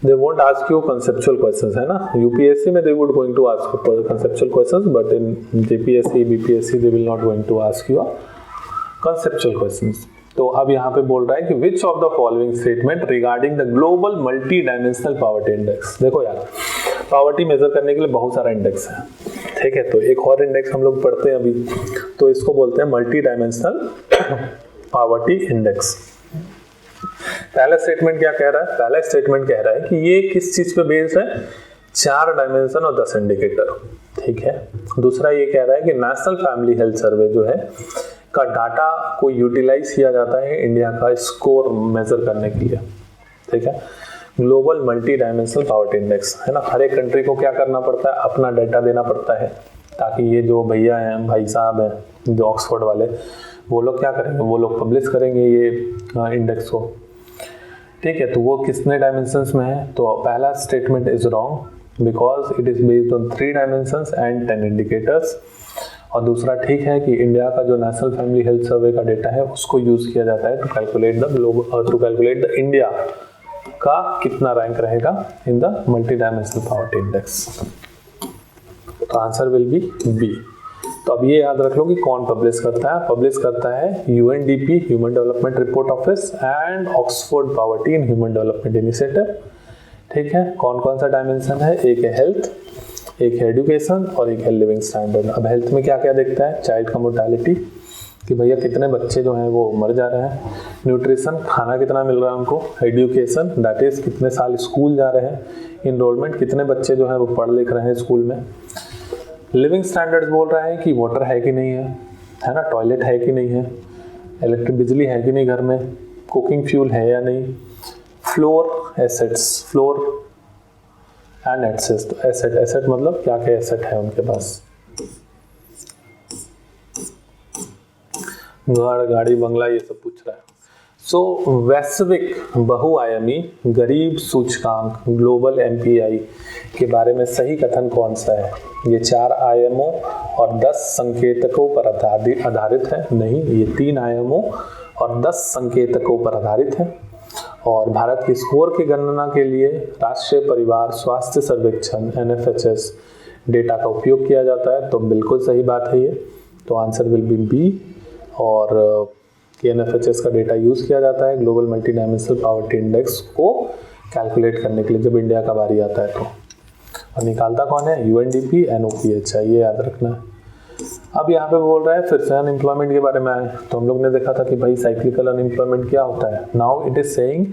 S1: They won't ask you conceptual questions, है ना, यूपीएससी में they would going to ask conceptual questions, but in JPSC BPSC they will not going to ask you conceptual questions. तो अब यहाँ पे बोल रहा है कि which of the following statement regarding the global multi dimensional poverty index. देखो यार, पॉवर्टी मेजर करने के लिए बहुत सारा इंडेक्स है, ठीक है, तो एक और इंडेक्स हम लोग पढ़ते हैं अभी, तो इसको बोलते हैं मल्टी डायमेंशनल पॉवर्टी इंडेक्स। पहला स्टेटमेंट क्या कह रहा है, पहला स्टेटमेंट कह रहा है कि ये किस चीज पे बेस्ड है, 4 डायमेंशन और 10 इंडिकेटर, ठीक है। दूसरा ये कह रहा है कि नेशनल फैमिली हेल्थ सर्वे जो है का डाटा को यूटिलाइज किया जाता है इंडिया का स्कोर मेजर करने के लिए, ठीक है। Global multi dimensional poverty index, है ना, हर एक कंट्री को क्या करना पड़ता है, अपना डाटा देना पड़ता है, ताकि ये जो भैया हैं, भाई साहब हैं जो ऑक्सफोर्ड वाले, वो लोग क्या करेंगे, वो लोग पब्लिश करेंगे ये इंडेक्स को, ठीक है। तो वो कितने डायमेंशंस में है, तो पहला statement is wrong because it is based on 3 dimensions and 10 indicators. और दूसरा ठीक है कि इंडिया का जो नेशनल फैमिली हेल्थ सर्वे का डेटा है उसको यूज किया जाता है to calculate the global, to calculate the India का कितना रैंक रहेगा in the multi dimensional poverty index. तो आंसर विल बी बी। तो अब ये याद रख लो कि कौन पब्लिश करता है UNDP human development report office and Oxford poverty and human development initiative, ठीक है। कौन कौन सा डायमेंशन है, एक है हेल्थ, एक है एजुकेशन और एक है लिविंग स्टैंडर्ड। अब हेल्थ में क्या क्या देखता है, चाइल्ड का मोर्टेलिटी, कि भैया कितने बच्चे जो हैं वो मर जा रहे हैं, न्यूट्रिशन खाना कितना मिल रहा है उनको, एजुकेशन दैट इज कितने साल स्कूल जा रहे हैं, इनरोलमेंट कितने बच्चे जो हैं वो पढ़ लिख रहे हैं स्कूल में, लिविंग स्टैंडर्ड्स बोल रहा है कि वाटर है कि नहीं है ना, टॉयलेट है कि नहीं है, इलेक्ट्रिक बिजली है कि नहीं घर में, कुकिंग फ्यूल है या नहीं, floor assets, floor and assets, तो एसेट मतलब क्या क्या एसेट है उनके पास, घर गाड़ी बंगला ये सब पूछ रहा है। सो वैश्विक बहुआयामी गरीब सूचकांक ग्लोबल एमपीआई के बारे में सही कथन कौन सा है, ये 4 आयामों और 10 संकेतकों पर आधारित है, नहीं ये 3 आयामों और 10 संकेतकों पर आधारित है। और भारत की स्कोर की गणना के लिए राष्ट्रीय परिवार स्वास्थ्य सर्वेक्षण NFHS डेटा का उपयोग किया जाता है, तो बिल्कुल सही बात है ये, तो आंसर विल बी बी। और NFHS का डेटा यूज किया जाता है global multi dimensional poverty index को कैलकुलेट करने के लिए जब इंडिया का बारी आता है तो, और निकालता कौन है, UNDP NOPHI, ये याद रखना है। अब यहाँ पे बोल रहा है फिर से अनएम्प्लॉयमेंट के बारे में आए, तो हम लोग ने देखा था कि भाई साइक्लिकल अनएम्प्लॉयमेंट क्या होता है। नाउ इट इज सेइंग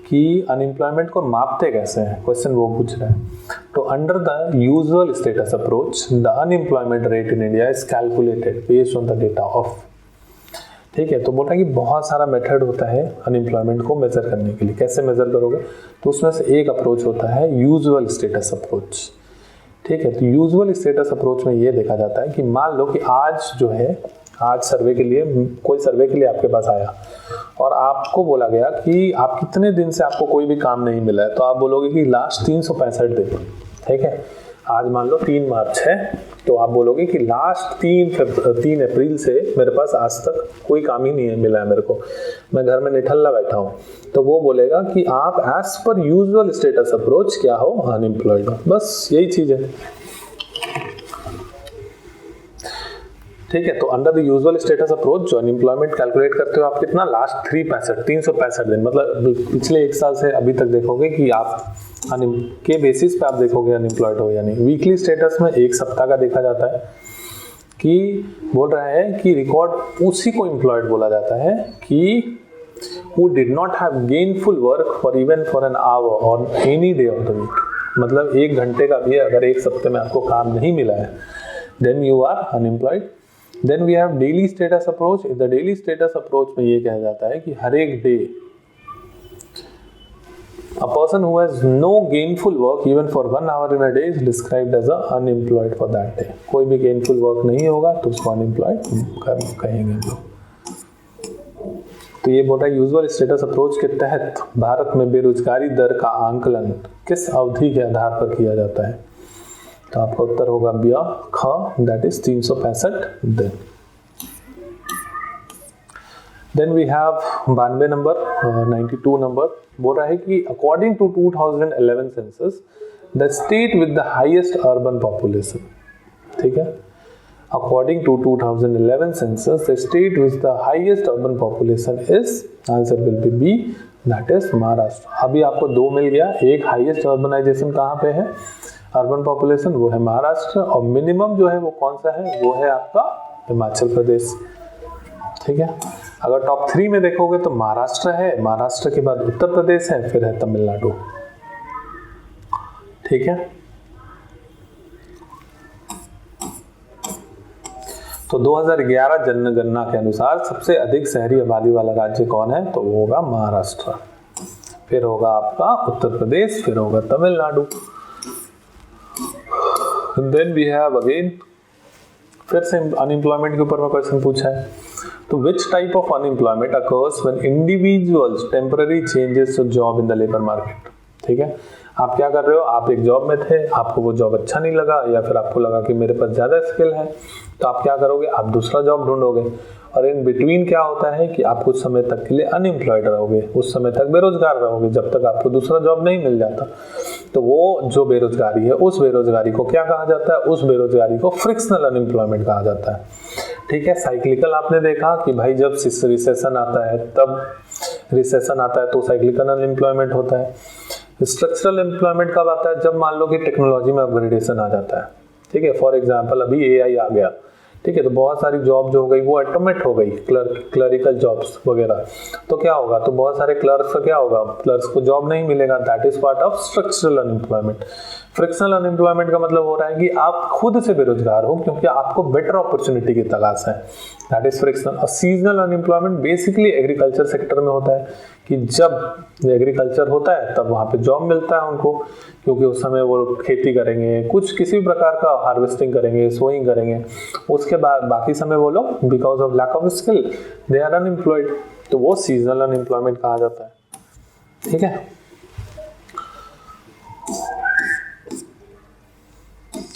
S1: कि अनएम्प्लॉयमेंट को मापते कैसे हैं, क्वेश्चन वो पूछ रहा है। तो under the usual status approach the unemployment rate in India is calculated based on the data of, ठीक है। तो बोल रहा है कि बहुत सारा मेथड होता है अनएम्प्लॉयमेंट को मेजर करने के लिए, कैसे मेजर करोगे, तो उसमें से एक अप्रोच होता है यूजुअल स्टेटस अप्रोच, ठीक है। तो यूजुअल स्टेटस अप्रोच में ये देखा जाता है कि मान लो कि आज जो है, आज सर्वे के लिए कोई सर्वे के लिए आपके पास आया और आपको बोला गया कि आप कितने दिन से आपको कोई भी काम नहीं मिला है, तो आप बोलोगे कि लास्ट 365 दिन, ठीक है। आज मान लो 3 मार्च है, तो आप बोलोगे कि लास्ट 3 अप्रैल से मेरे पास आज तक कोई काम ही नहीं मिला है मेरे को, मैं घर में निठल्ला बैठा हूँ, तो वो बोलेगा कि आप as per usual status approach क्या हो, अनएम्प्लॉयड हो, बस यही चीज है। ठीक है। तो under the usual status approach जो अनएम्प्लॉयमेंट कैलकुलेट करते हो आप कितना, लास्ट 365 दिन, मतलब पिछले 1 साल से अभी तक देखोगे कि आप के बेसिस पे आप देखोगे अनएम्प्लॉयड हो या नहीं। वीकली स्टेटस में 1 सप्ताह का देखा जाता है कि बोल रहा है कि रिकॉर्ड उसी को एम्प्लॉयड बोला जाता है कि who did not have gainful work for even for an hour on any day of the week, मतलब 1 घंटे का भी अगर 1 सप्ते में आपको काम नहीं मिला है, then you are unemployed। Then we have daily status approach। The daily status approach में ये कहा जाता है कि हर एक day a person who has no gainful work even for 1 hour in a day is described as a unemployed for that day। कोई भी gainful work नहीं होगा तो उसको unemployed कहेंगे हम लोग। तो ये बोल रहा है यूजुअल स्टेटस अप्रोच के तहत भारत में बेरोजगारी दर का आंकलन किस अवधि के आधार पर किया जाता है, तो आपका उत्तर होगा ब, ख, दैट इज 365 दिन। Then we have 92 number 92 number बोल रहा है कि according to 2011 census the state with the highest urban population, ठीक है, according to 2011 census the state with the highest urban population is, answer will be B, that is Maharashtra. अभी आपको 2 मिल गया, एक हाईएस्ट अर्बनाइजेशन कहाँ पे है, अर्बन पॉपुलेशन, वो है महाराष्ट्र, और मिनिमम जो है वो कौन सा है, वो है आपका हिमाचल प्रदेश, ठीक है। अगर टॉप 3 में देखोगे तो महाराष्ट्र है, महाराष्ट्र के बाद उत्तर प्रदेश है, फिर है तमिलनाडु, ठीक है। तो 2011 जनगणना के अनुसार सबसे अधिक शहरी आबादी वाला राज्य कौन है, तो वो होगा महाराष्ट्र, फिर होगा आपका उत्तर प्रदेश, फिर होगा Tamil Nadu. Then we have again फिर से अनएम्प्लॉयमेंट के ऊपर में क्वेश्चन पूछा है। तो which type of unemployment occurs when individuals temporary changes to job in the labour market, ठीक है। आप क्या कर रहे हो, आप एक जॉब में थे, आपको वो जॉब अच्छा नहीं लगा, या फिर आपको लगा कि मेरे पास ज़्यादा स्किल है, तो आप क्या करोगे, आप दूसरा जॉब ढूंढोगे, और इन बिटवीन क्या होता है कि आप कुछ समय तक के लिए अनएम्प्लॉयड रहोगे, उस समय तक बेरोजगार रहोगे जब तक आपको दूसरा जॉब नहीं मिल जाता। तो वो जो बेरोजगारी है, उस बेरोजगारी को क्या कहा जाता है, उस बेरोजगारी को फ्रिक्शनल अनएम्प्लॉयमेंट कहा जाता है, ठीक है। साइक्लिकल आपने देखा कि भाई जब रिसेशन आता है, तब रिसेशन आता है तो साइक्लिकल अनएम्प्लॉयमेंट होता है। स्ट्रक्चरल एम्प्लॉयमेंट कब आता है, जब मान लो कि टेक्नोलॉजी में अपग्रेडेशन आ जाता है, ठीक है। फॉर एग्जांपल अभी एआई आ गया, ठीक है, तो बहुत सारी जॉब जो हो गई वो ऑटोमेट हो गई, क्लरिकल जॉब्स वगैरह, तो क्या होगा, तो बहुत सारे क्लर्क्स का क्या होगा, क्लर्क्स को जॉब नहीं मिलेगा, that is part of structural unemployment. Frictional unemployment का मतलब हो रहा है कि आप खुद से बेरोजगार हो क्योंकि आपको बेटर अपॉर्चुनिटी की तलाश है, दैट इज फ्रिक्शनल। और seasonal unemployment basically agriculture sector में होता है कि जब एग्रीकल्चर होता है तब वहाँ पे जॉब मिलता है उनको, क्योंकि उस समय वो खेती करेंगे, कुछ किसी भी प्रकार का हार्वेस्टिंग करेंगे, सोइंग करेंगे, उसके बाद बाकी समय वो लोग because of lack of skill they are unemployed, तो वो सीजनल अनएम्प्लॉयमेंट कहा जाता है, ठीक है।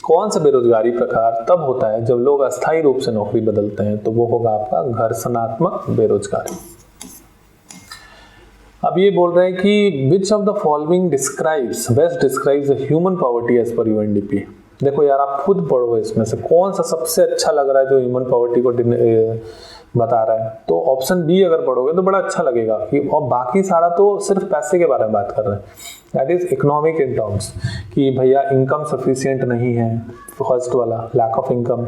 S1: कौन सा बेरोजगारी प्रकार तब होता है जब लोग अस्थायी रूप से नौकरी बदलते हैं, तो वो होगा आपका घर्षणात्मक बेरोजगारी। अब ये बोल रहे हैं कि which of the following describes best describes the human poverty as per UNDP. देखो यार आप खुद पढ़ो इसमें से कौन सा सबसे अच्छा लग रहा है जो ह्यूमन पॉवर्टी को बता रहा है। तो ऑप्शन बी अगर पढ़ोगे तो बड़ा अच्छा लगेगा कि, और बाकी सारा तो सिर्फ पैसे के बारे में बात कर रहे हैं, that is economic in terms कि भैया इनकम सफिशिएंट नहीं है, फर्स्ट वाला लैक ऑफ इनकम।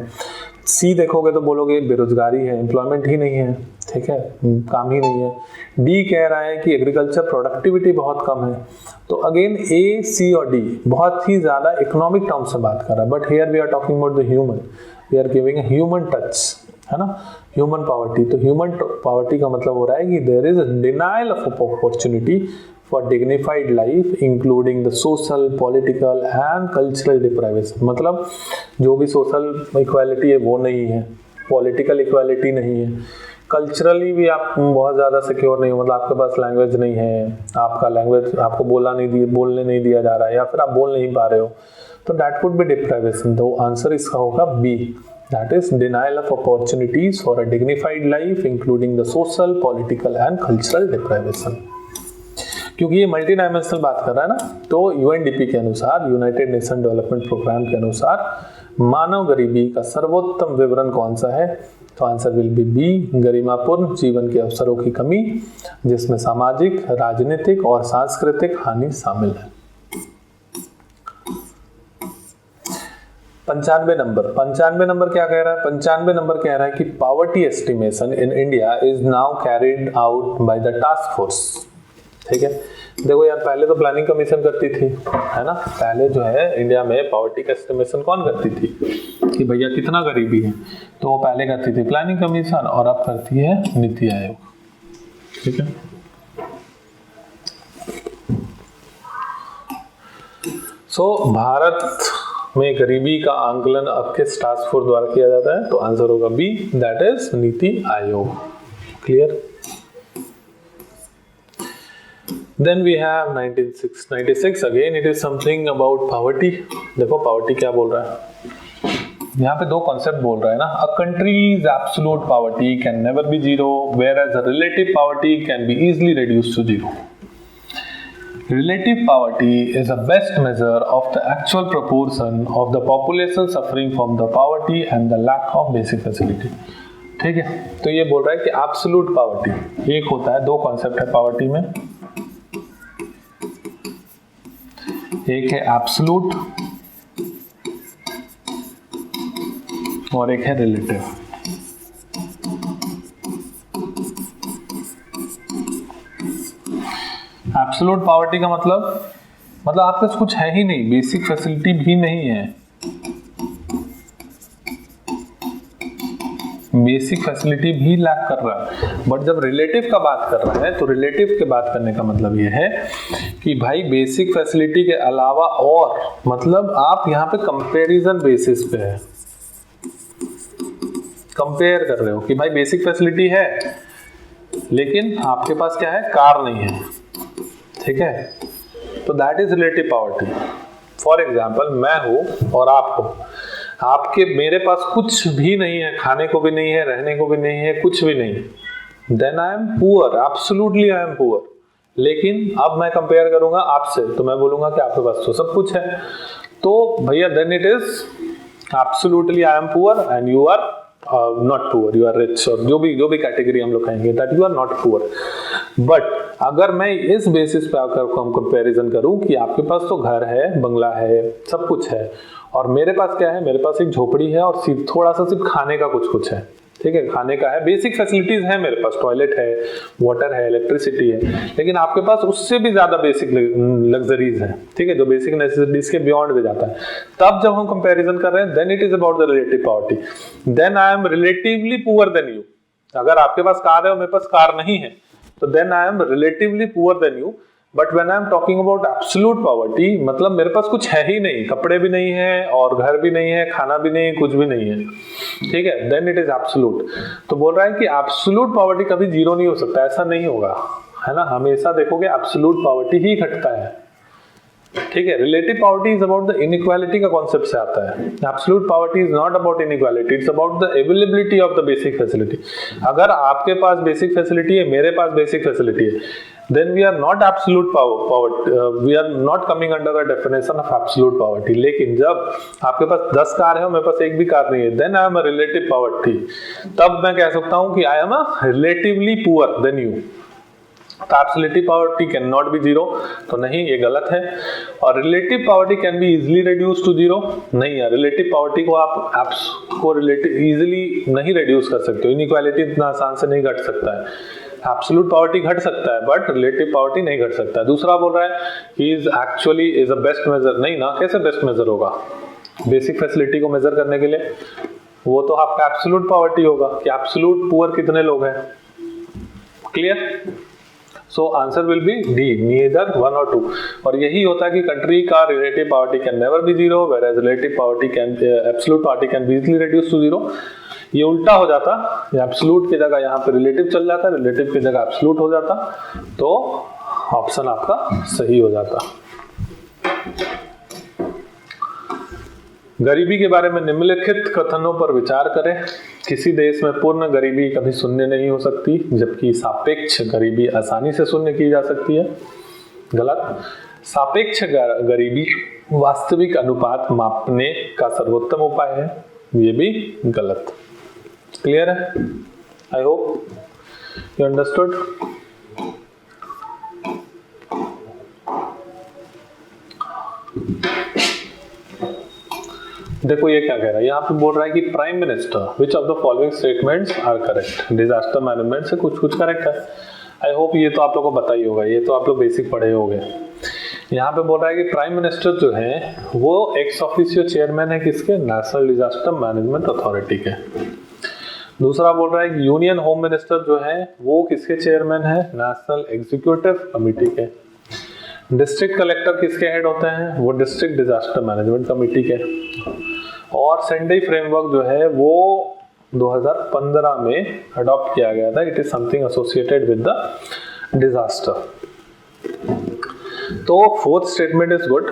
S1: सी देखोगे तो बोलोगे बेरोजगारी है, एम्प्लॉयमेंट ही नहीं है, ठीक है, काम ही नहीं है। डी कह रहा है कि एग्रीकल्चर प्रोडक्टिविटी बहुत कम है। तो अगेन ए, सी और डी बहुत ही ज्यादा इकोनॉमिक टर्म्स से बात कर रहा है, but here we are talking about the human, we are giving a human touch, है ना, ह्यूमन पॉवर्टी। तो ह्यूमन पॉवर्टी का मतलब हो रहा है कि there is denial of opportunity for dignified life including the social, political and cultural deprivation. मतलब जो भी सोशल इक्वालिटी है वो नहीं है, पॉलिटिकल इक्वालिटी नहीं है, कल्चरली भी आप बहुत ज़्यादा सिक्योर नहीं हो, मतलब आपके पास लैंग्वेज नहीं है, आपका लैंग्वेज आपको बोलने नहीं दिया जा रहा है, या फिर आप बोल नहीं पा रहे हो, तो दैट वुड बी डिप्राइवेशन। तो आंसर इसका होगा B, that is denial of opportunities for a dignified life including the social, political and cultural deprivation. क्योंकि ये मल्टी डायमेंशनल बात कर रहा है ना, तो यूएनडीपी के अनुसार, यूनाइटेड नेशन डेवलपमेंट प्रोग्राम के अनुसार मानव गरीबी का सर्वोत्तम विवरण कौन सा है? तो आंसर विल बी बी, गरिमापूर्ण जीवन के अवसरों की कमी, जिसमें सामाजिक, राजनीतिक और सांस्कृतिक हानि शामिल है। 95 नंबर क्या कह रहा है? 95 नंबर कह रहा है कि poverty estimation in India is now carried out by the task force. ठीक है, देखो यार, पहले तो प्लानिंग कमीशन करती थी, है ना। पहले जो है इंडिया में पॉवर्टी का एस्टिमेशन कौन करती थी कि भैया कितना गरीबी है, तो वो पहले करती थी प्लानिंग कमीशन, और अब करती है नीति आयोग। ठीक है, भारत में गरीबी का आंकलन अब किस टास्क फोर्स द्वारा किया जाता है? तो आंसर होगा B, that is NITI Aayog. Clear? Then we have 96 again it is something about poverty। देखो poverty क्या बोल रहा है, यहाँ पे दो कॉन्सेप्ट बोल रहा है ना। A country's absolute poverty can never be zero, whereas a relative poverty can be easily reduced to zero। Relative poverty is a best measure of the actual proportion of the population suffering from the poverty and the lack of basic facility। ठीक है, तो ये बोल रहा है कि absolute poverty, एक होता है, दो कॉन्सेप्ट है poverty में, एक है एब्सोल्यूट और एक है रिलेटिव। एब्सोल्यूट पॉवर्टी का मतलब आपके पास कुछ है ही नहीं, बेसिक फैसिलिटी भी नहीं है, बेसिक फैसिलिटी भी लैक कर रहा है। बट जब रिलेटिव का बात कर रहा है, तो रिलेटिव के बात करने का मतलब ये है कि भाई बेसिक फैसिलिटी के अलावा और, मतलब आप यहाँ पे कंपैरिजन बेसिस पे है, कंपेयर कर रहे हो कि भाई बेसिक फैसिलिटी है लेकिन आपके पास क्या है, कार नहीं है। ठीक है, तो that is relative poverty. For example, मैं हूं और आप हो, आपके मेरे पास कुछ भी नहीं है, खाने को भी नहीं है, रहने को भी नहीं है, कुछ भी नहीं, then I am poor, absolutely I am poor. लेकिन अब मैं कंपेयर करूंगा आपसे, तो मैं बोलूंगा कि आपके पास तो सब कुछ है, तो भैया then it is absolutely I am poor and you are not poor, you are rich, और जो भी कैटेगरी हम लोग कहेंगे, that you are not poor. But अगर मैं इस बेसिस पे आकर हम कंपैरिजन करूं कि आपके पास तो घर है, बंगला है, सब कुछ है, और मेरे पास क्या है, मेरे पास एक झोपड़ी है और थोड़ा सा सिर्फ खाने का कुछ है। ठीक है, खाने का है, बेसिक फैसिलिटीज है, मेरे पास टॉयलेट है, वाटर है, इलेक्ट्रिसिटी है, लेकिन आपके पास उससे भी ज्यादा बेसिक लग्जरीज है। ठीक है, जो बेसिक नेसेसिटीज के बियॉन्ड भी जाता है। तब जब हम कंपैरिजन कर रहे हैं, then it is about the relative poverty, then I am relatively poor than you. अगर आपके पास कार है और मेरे पास कार नहीं है, तो then I am relatively poor than you. But when I am talking about absolute poverty, मतलब मेरे पास कुछ है ही नहीं, कपड़े भी नहीं है और घर भी नहीं है, खाना भी नहीं, कुछ भी नहीं है। ठीक है, देन इट इज एब्सोल्यूट। तो बोल रहा है कि एब्सोल्यूट पॉवर्टी कभी जीरो नहीं हो सकता, ऐसा नहीं होगा, है ना। हमेशा देखोगे एब्सोल्यूट पॉवर्टी ही घटता है। ठीक है, relative poverty is about the inequality का कॉन्सेप्ट से आता है। Absolute poverty is not about inequality, it's about the availability of the basic facility. अगर आपके पास बेसिक फैसिलिटी है, मेरे पास बेसिक फैसिलिटी है, then we are not absolute poverty, we are not coming under the definition of absolute poverty। लेकिन जब आपके पास 10 car है और मेरे पास एक भी कार नहीं है, then I am a relative poverty। तब मैं कह सकता हूं कि I am a relatively poor than you। तो absolute poverty can not be zero, तो नहीं, ये गलत है। और relative poverty can be easily reduce to zero, नहीं है। रिलेटिव पॉवर्टी को आप रिलेटिव इजीली नहीं रिड्यूस कर सकते हो, इनइक्वालिटी इतना आसान से नहीं घट सकता है। एब्सोल्यूट पॉवर्टी घट सकता है बट रिलेटिव पॉवर्टी नहीं घट सकता है। दूसरा बोल रहा है he is actually is a best measure, नहीं ना, कैसे बेस्ट मेजर होगा बेसिक फैसिलिटी को मेजर करने के लिए? वो तो आपका एब्सोल्यूट पॉवर्टी होगा कि एब्सोल्यूट पुअर कितने लोग हैं। Clear? So answer will be D, neither 1 और 2। और यही होता है कि कंट्री का relative poverty can never be zero, whereas relative poverty can, absolute poverty can be easily reduce to zero. ये उल्टा हो जाता, एब्सोल्यूट की जगह यहाँ पे रिलेटिव चल जाता, रिलेटिव की जगह एब्सोल्यूट हो जाता, तो ऑप्शन आपका सही हो जाता। गरीबी के बारे में निम्नलिखित कथनों पर विचार करें। किसी देश में पूर्ण गरीबी कभी शून्य नहीं हो सकती, जबकि सापेक्ष गरीबी आसानी से शून्य की जा सकती है। गलत। सापेक्ष गरीबी वास्तविक अनुपात मापने का सर्वोत्तम उपाय है, ये भी गलत। क्लियर है? I hope you understood. देखो ये क्या कह रहा है, यहाँ पे बोल रहा है कि prime minister which of the following statements are correct. Disaster management से कुछ करेक्ट है। आई होप ये तो आप लोगों को पता ही होगा, ये तो आप लोग बेसिक पढ़े होंगे। यहाँ पे बोल रहा है कि प्राइम मिनिस्टर जो है वो एक्स ऑफिशियो चेयरमैन है किसके, नेशनल डिजास्टर मैनेजमेंट अथॉरिटी के। दूसरा बोल रहा है कि यूनियन होम मिनिस्टर जो है वो किसके चेयरमैन है, नेशनल एग्जीक्यूटिव कमिटी के। डिस्ट्रिक्ट कलेक्टर किसके हेड होते हैं, वो डिस्ट्रिक्ट डिजास्टर मैनेजमेंट कमिटी के। और सेंडई फ्रेमवर्क जो है वो 2015 में अडॉप्ट किया गया था। It is something associated with the disaster. तो फोर्थ स्टेटमेंट इज गुड।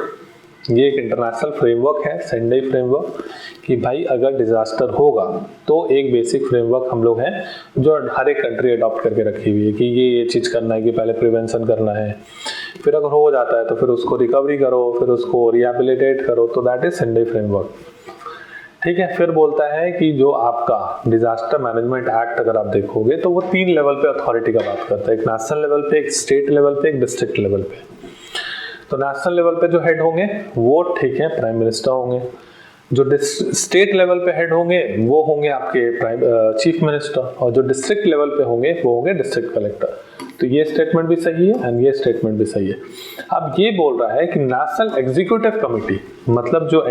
S1: ये एक इंटरनेशनल फ्रेमवर्क है, सेंडई फ्रेमवर्क, कि भाई अगर डिजास्टर होगा तो एक बेसिक फ्रेमवर्क हम लोग हैं जो हर एक कंट्री अडॉप्ट करके रखी हुई है कि ये चीज़ करना है, कि पहले प्रिवेंशन करना है, फिर अगर हो जाता है तो फिर उसको रिकवरी करो, फिर उसको रिहेबिलिटेट करो। तो दैट इज सेंडई फ्रेमवर्क। ठीक है। फिर बोलता है कि जो आपका डिजास्टर मैनेजमेंट एक्ट अगर आप देखोगे तो वो 3 लेवल पे अथॉरिटी का बात करता है, एक नेशनल लेवल पे, एक स्टेट लेवल पे, एक डिस्ट्रिक्ट लेवल पे। तो नेशनल लेवल पे जो हेड होंगे वो ठीक है प्राइम मिनिस्टर होंगे, जो स्टेट लेवल पे हेड होंगे वो होंगे आपके चीफ मिनिस्टर, और जो डिस्ट्रिक्ट लेवल पे होंगे वो होंगे डिस्ट्रिक्ट कलेक्टर। तो ये स्टेटमेंट भी सही है एंड ये स्टेटमेंट भी सही है। अब ये बोल रहा है कि नेशनल एग्जीक्यूटिव कमिटी मतलब जो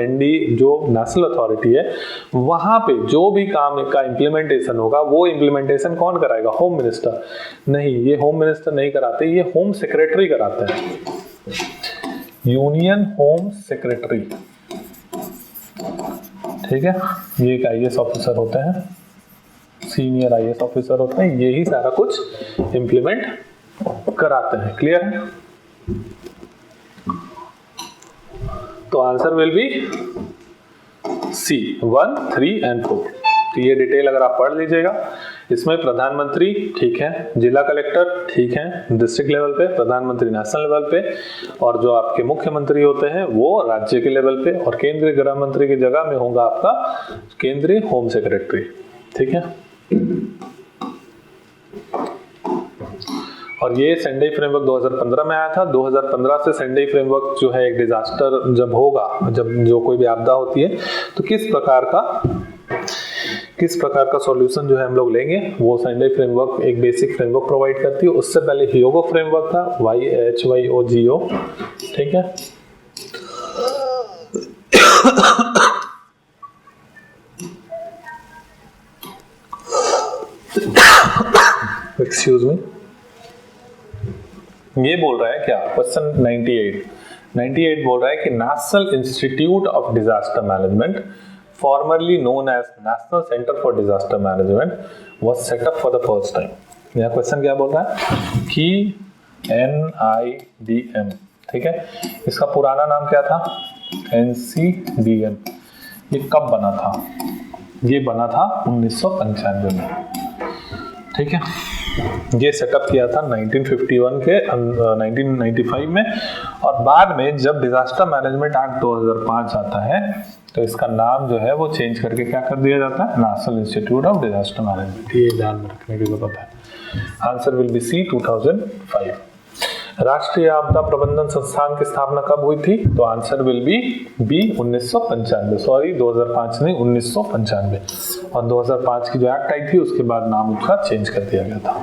S1: जो नेशनल अथॉरिटी है वहां पे जो भी काम का इम्प्लीमेंटेशन होगा वो इम्प्लीमेंटेशन कौन कराएगा, होम मिनिस्टर। नहीं, ये होम मिनिस्टर नहीं कराते, ये होम सेक्रेटरी कराते हैं, यूनियन होम सेक्रेटरी। ठीक है। ये एक IAS ऑफिसर होते हैं, सीनियर IAS ऑफिसर होते हैं, यही सारा कुछ इंप्लीमेंट कराते हैं। क्लियर है? तो answer will B C 1, 3 and 4। तो ये डिटेल अगर आप पढ़ लीजिएगा। इसमें प्रधानमंत्री ठीक है, जिला कलेक्टर ठीक है डिस्ट्रिक्ट लेवल पे, प्रधानमंत्री नेशनल लेवल पे, और जो आपके मुख्यमंत्री होते हैं वो राज्य के लेवल पे, और केंद्रीय गृह मंत्री की जगह में होगा आपका केंद्रीय होम सेक्रेटरी। ठीक है। और ये सेंडई फ्रेमवर्क 2015 में आया था। 2015 से सेंडई फ्रेमवर्क जो है एक डिजास्टर जब होगा, जब जो कोई भी आपदा होती है तो किस प्रकार का सॉल्यूशन जो है हम लोग लेंगे, वो सेंडई फ्रेमवर्क एक बेसिक फ्रेमवर्क प्रोवाइड करती है। उससे पहले ह्योगो फ्रेमवर्क था, YHYOGO। ठीक है। Excuse me. ये बोल रहा है क्या, क्वेश्चन 98 बोल रहा है कि national institute of disaster management formerly known as National Center for Disaster Management was set up for the first time। यह क्वेश्चन क्या बोल रहा है कि NIDM, ठीक है, इसका पुराना नाम क्या था, NCDM। ये कब बना था, ये बना था 1995 में। ठीक है। ये सेटअप किया था 1951 के 1995 में, और बाद में जब डिजास्टर मैनेजमेंट एक्ट 2005 आता है तो इसका नाम जो है वो चेंज करके क्या कर दिया जाता है, national institute of disaster management. ये ध्यान में रखने की जरूरत है। Answer will B C 2005। राष्ट्रीय आपदा प्रबंधन संस्थान की स्थापना कब हुई थी, तो answer will B B 1995। Sorry 2005 नहीं, 1995। और 2005 की जो एक्ट आई थी उसके बाद नाम उसका चेंज कर दिया गया था।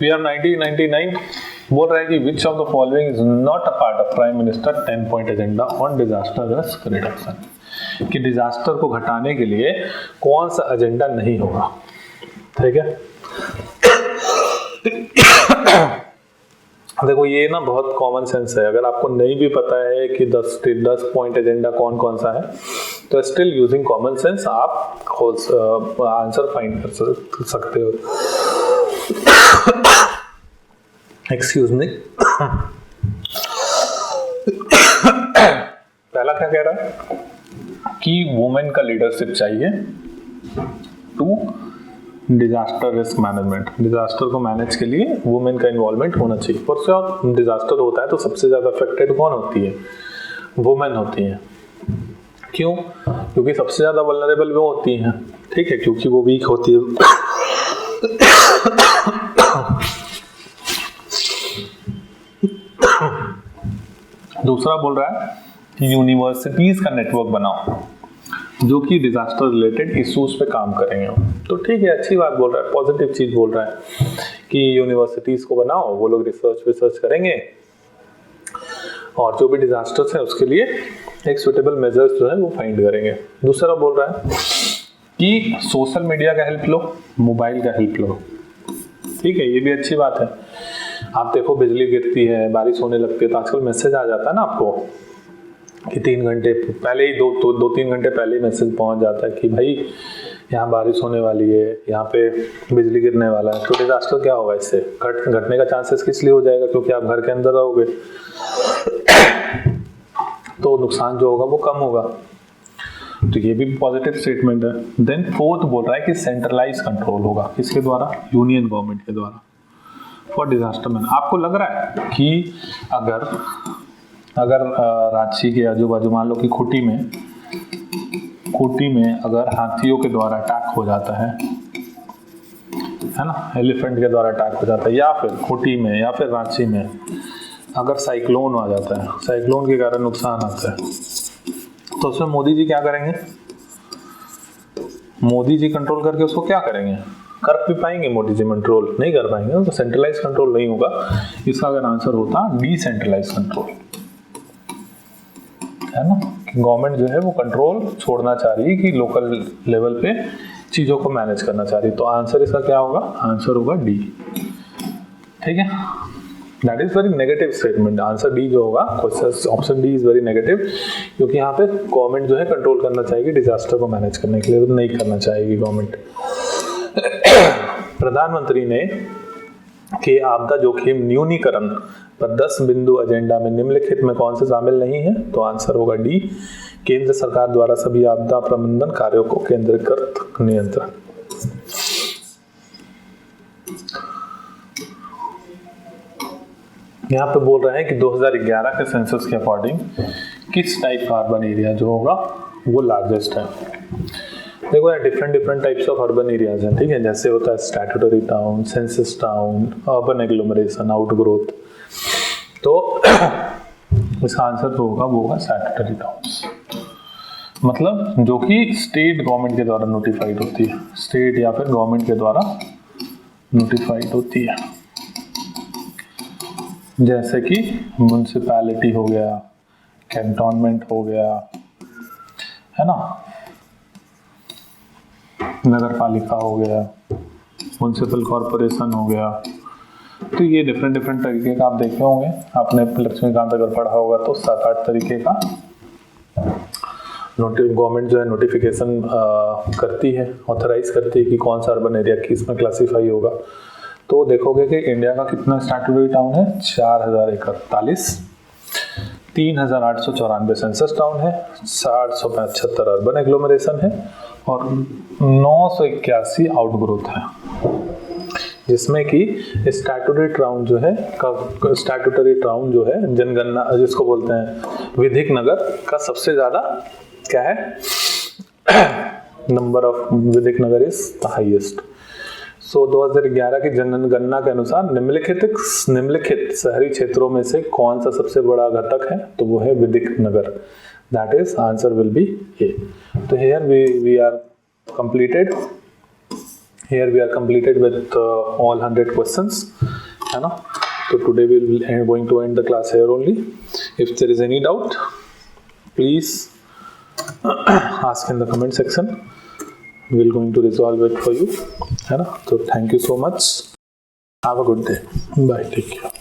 S1: We are 1999 बोल रहा है कि which of the following is not a part of prime minister 10 point agenda on disaster risk reduction, कि डिजास्टर को घटाने के लिए कौन सा एजेंडा नहीं होगा। ठीक है। देखो ये ना बहुत कॉमन सेंस है, अगर आपको नहीं भी पता है कि 10 पॉइंट एजेंडा कौन कौन सा है तो स्टिल यूजिंग कॉमन सेंस आप आंसर फाइंड कर सकते हो। Excuse me. पहला क्या कह रहा है कि वुमेन का लीडरशिप चाहिए। 2, डिजास्टर रिस्क मैनेजमेंट, डिजास्टर को मैनेज के लिए वुमेन का इन्वॉल्वमेंट होना चाहिए। फॉर श्योर डिजास्टर होता है तो सबसे ज्यादा अफेक्टेड कौन होती है? वुमेन होती है। क्यों? क्योंकि सबसे ज्यादा वल्नरेबल वो होती हैं, ठीक है, क्योंकि वो वीक होती है। दूसरा बोल रहा है कि यूनिवर्सिटीज का नेटवर्क बनाओ जो कि डिजास्टर रिलेटेड इश्यूज पे काम करेंगे। तो ठीक है, अच्छी बात बोल रहा है, पॉजिटिव चीज बोल रहा है कि यूनिवर्सिटीज को बनाओ, वो लोग रिसर्च करेंगे और जो भी डिजास्टर्स है उसके लिए एक सुटेबल मेजर्स जो है वो फाइंड करेंगे। दूसरा बोल रहा है कि सोशल मीडिया का हेल्प लो, मोबाइल का हेल्प लो। ठीक है, ये भी अच्छी बात है। आप देखो बिजली गिरती है, बारिश होने लगती है तो आजकल मैसेज आ जाता है ना आपको कि 3 घंटे पहले ही 2-3 घंटे पहले ही मैसेज पहुंच जाता है कि भाई यहाँ बारिश होने वाली है, यहाँ पे बिजली गिरने वाला है। तो डिजास्टर क्या होगा? इससे घटने का चांसेस किस लिए हो जाएगा? क्योंकि आप घर के अंदर रहोगे तो नुकसान जो होगा वो कम होगा। तो ये भी पॉजिटिव स्टेटमेंट है। देन फोर्थ बोल रहा है कि सेंट्रलाइज कंट्रोल होगा, किसके द्वारा? यूनियन गवर्नमेंट के द्वारा फॉर डिजास्टर मैनेजमेंट। आपको लग रहा है कि अगर रांची के आजू बाजू मान लो कि खूंटी में अगर हाथियों के द्वारा अटैक हो जाता है ना, एलिफेंट के द्वारा अटैक हो जाता है, या फिर खूंटी में या फिर रांची में अगर साइक्लोन आ जाता है, साइक्लोन के कारण नुकसान आता है, तो उसमें मोदी जी क्या करेंगे? मोदी जी कंट्रोल करके उसको क्या करेंगे? कर भी पाएंगे मोदी जी कंट्रोल? नहीं कर पाएंगे। तो सेंट्रलाइज कंट्रोल नहीं होगा। इसका अगर आंसर होता डिसेंट्रलाइज कंट्रोल, है ना, गवर्नमेंट जो है वो कंट्रोल छोड़ना चाह रही है कि लोकल लेवल पे चीजों को मैनेज करना चाह रही है। तो आंसर इसका क्या होगा? आंसर होगा डी। ठीक है, that is very negative statement. Answer D जो होगा, option D is very negative, क्योंकि यहाँ पे गवर्नमेंट जो है कंट्रोल करना चाहेगी डिजास्टर को मैनेज करने के लिए, तो नहीं करना चाहेगी गवर्नमेंट। प्रधानमंत्री ने कि आपदा जोखिम न्यूनीकरण पर 10 बिंदु एजेंडा में निम्नलिखित में कौन से शामिल नहीं है? तो आंसर होगा डी, केंद्र सरकार द्वारा सभी आपदा प्रबंधन कार्यों को केंद्रीकृत नियंत्रण। यहाँ पे बोल रहे हैं कि 2011 के सेंसस के अकॉर्डिंग किस टाइप का अर्बन एरिया जो होगा वो लार्जेस्ट है। देखो यार, different types of urban areas हैं, ठीक है, जैसे होता है statutory town, census town, urban agglomeration, outgrowth. तो इसका आंसर जो होगा वो होगा स्टैट्यूटरी टाउन्स, मतलब जो कि स्टेट गवर्नमेंट के द्वारा नोटिफाइड होती है, स्टेट या फिर गवर्नमेंट के द्वारा नोटिफाइड होती है, जैसे कि म्युनिसिपैलिटी हो गया, कैंटोनमेंट हो गया, है ना, नगर पालिका हो गया, म्युनिसिपल कॉरपोरेशन हो गया। तो ये डिफरेंट तरीके का आप देखे होंगे, आपने लक्ष्मीकांत अगर पढ़ा होगा तो 7-8 तरीके का गवर्नमेंट जो है नोटिफिकेशन करती है, ऑथराइज करती है कि कौन सा अर्बन एरिया किस में क्लासीफाई होगा। तो देखोगे कि इंडिया का कितना स्टैट्यूटरी टाउन है? 4041, 3894 सेंसस टाउन है, 775 अर्बन एग्लोमरेशन है और 981 आउटग्रोथ है, जिसमें कि स्टैट्यूटरी टाउन जो है जनगणना जिसको बोलते हैं विधिक नगर का सबसे ज्यादा क्या है? नंबर ऑफ विधिक नगर इज द हाईएस्ट। सो 2011 की जनगणना के अनुसार निम्नलिखित शहरी क्षेत्रों में से कौन सा सबसे बड़ा घटक है? तो वो है विधिक नगर। That is answer will be A. तो here we are completed with all 100 questions, है ना। So today we will going to end the class here only. If there is any doubt, please ask in the comment section. We will going to resolve it for you, है ना। So thank you so much. Have a good day. Bye. Take care.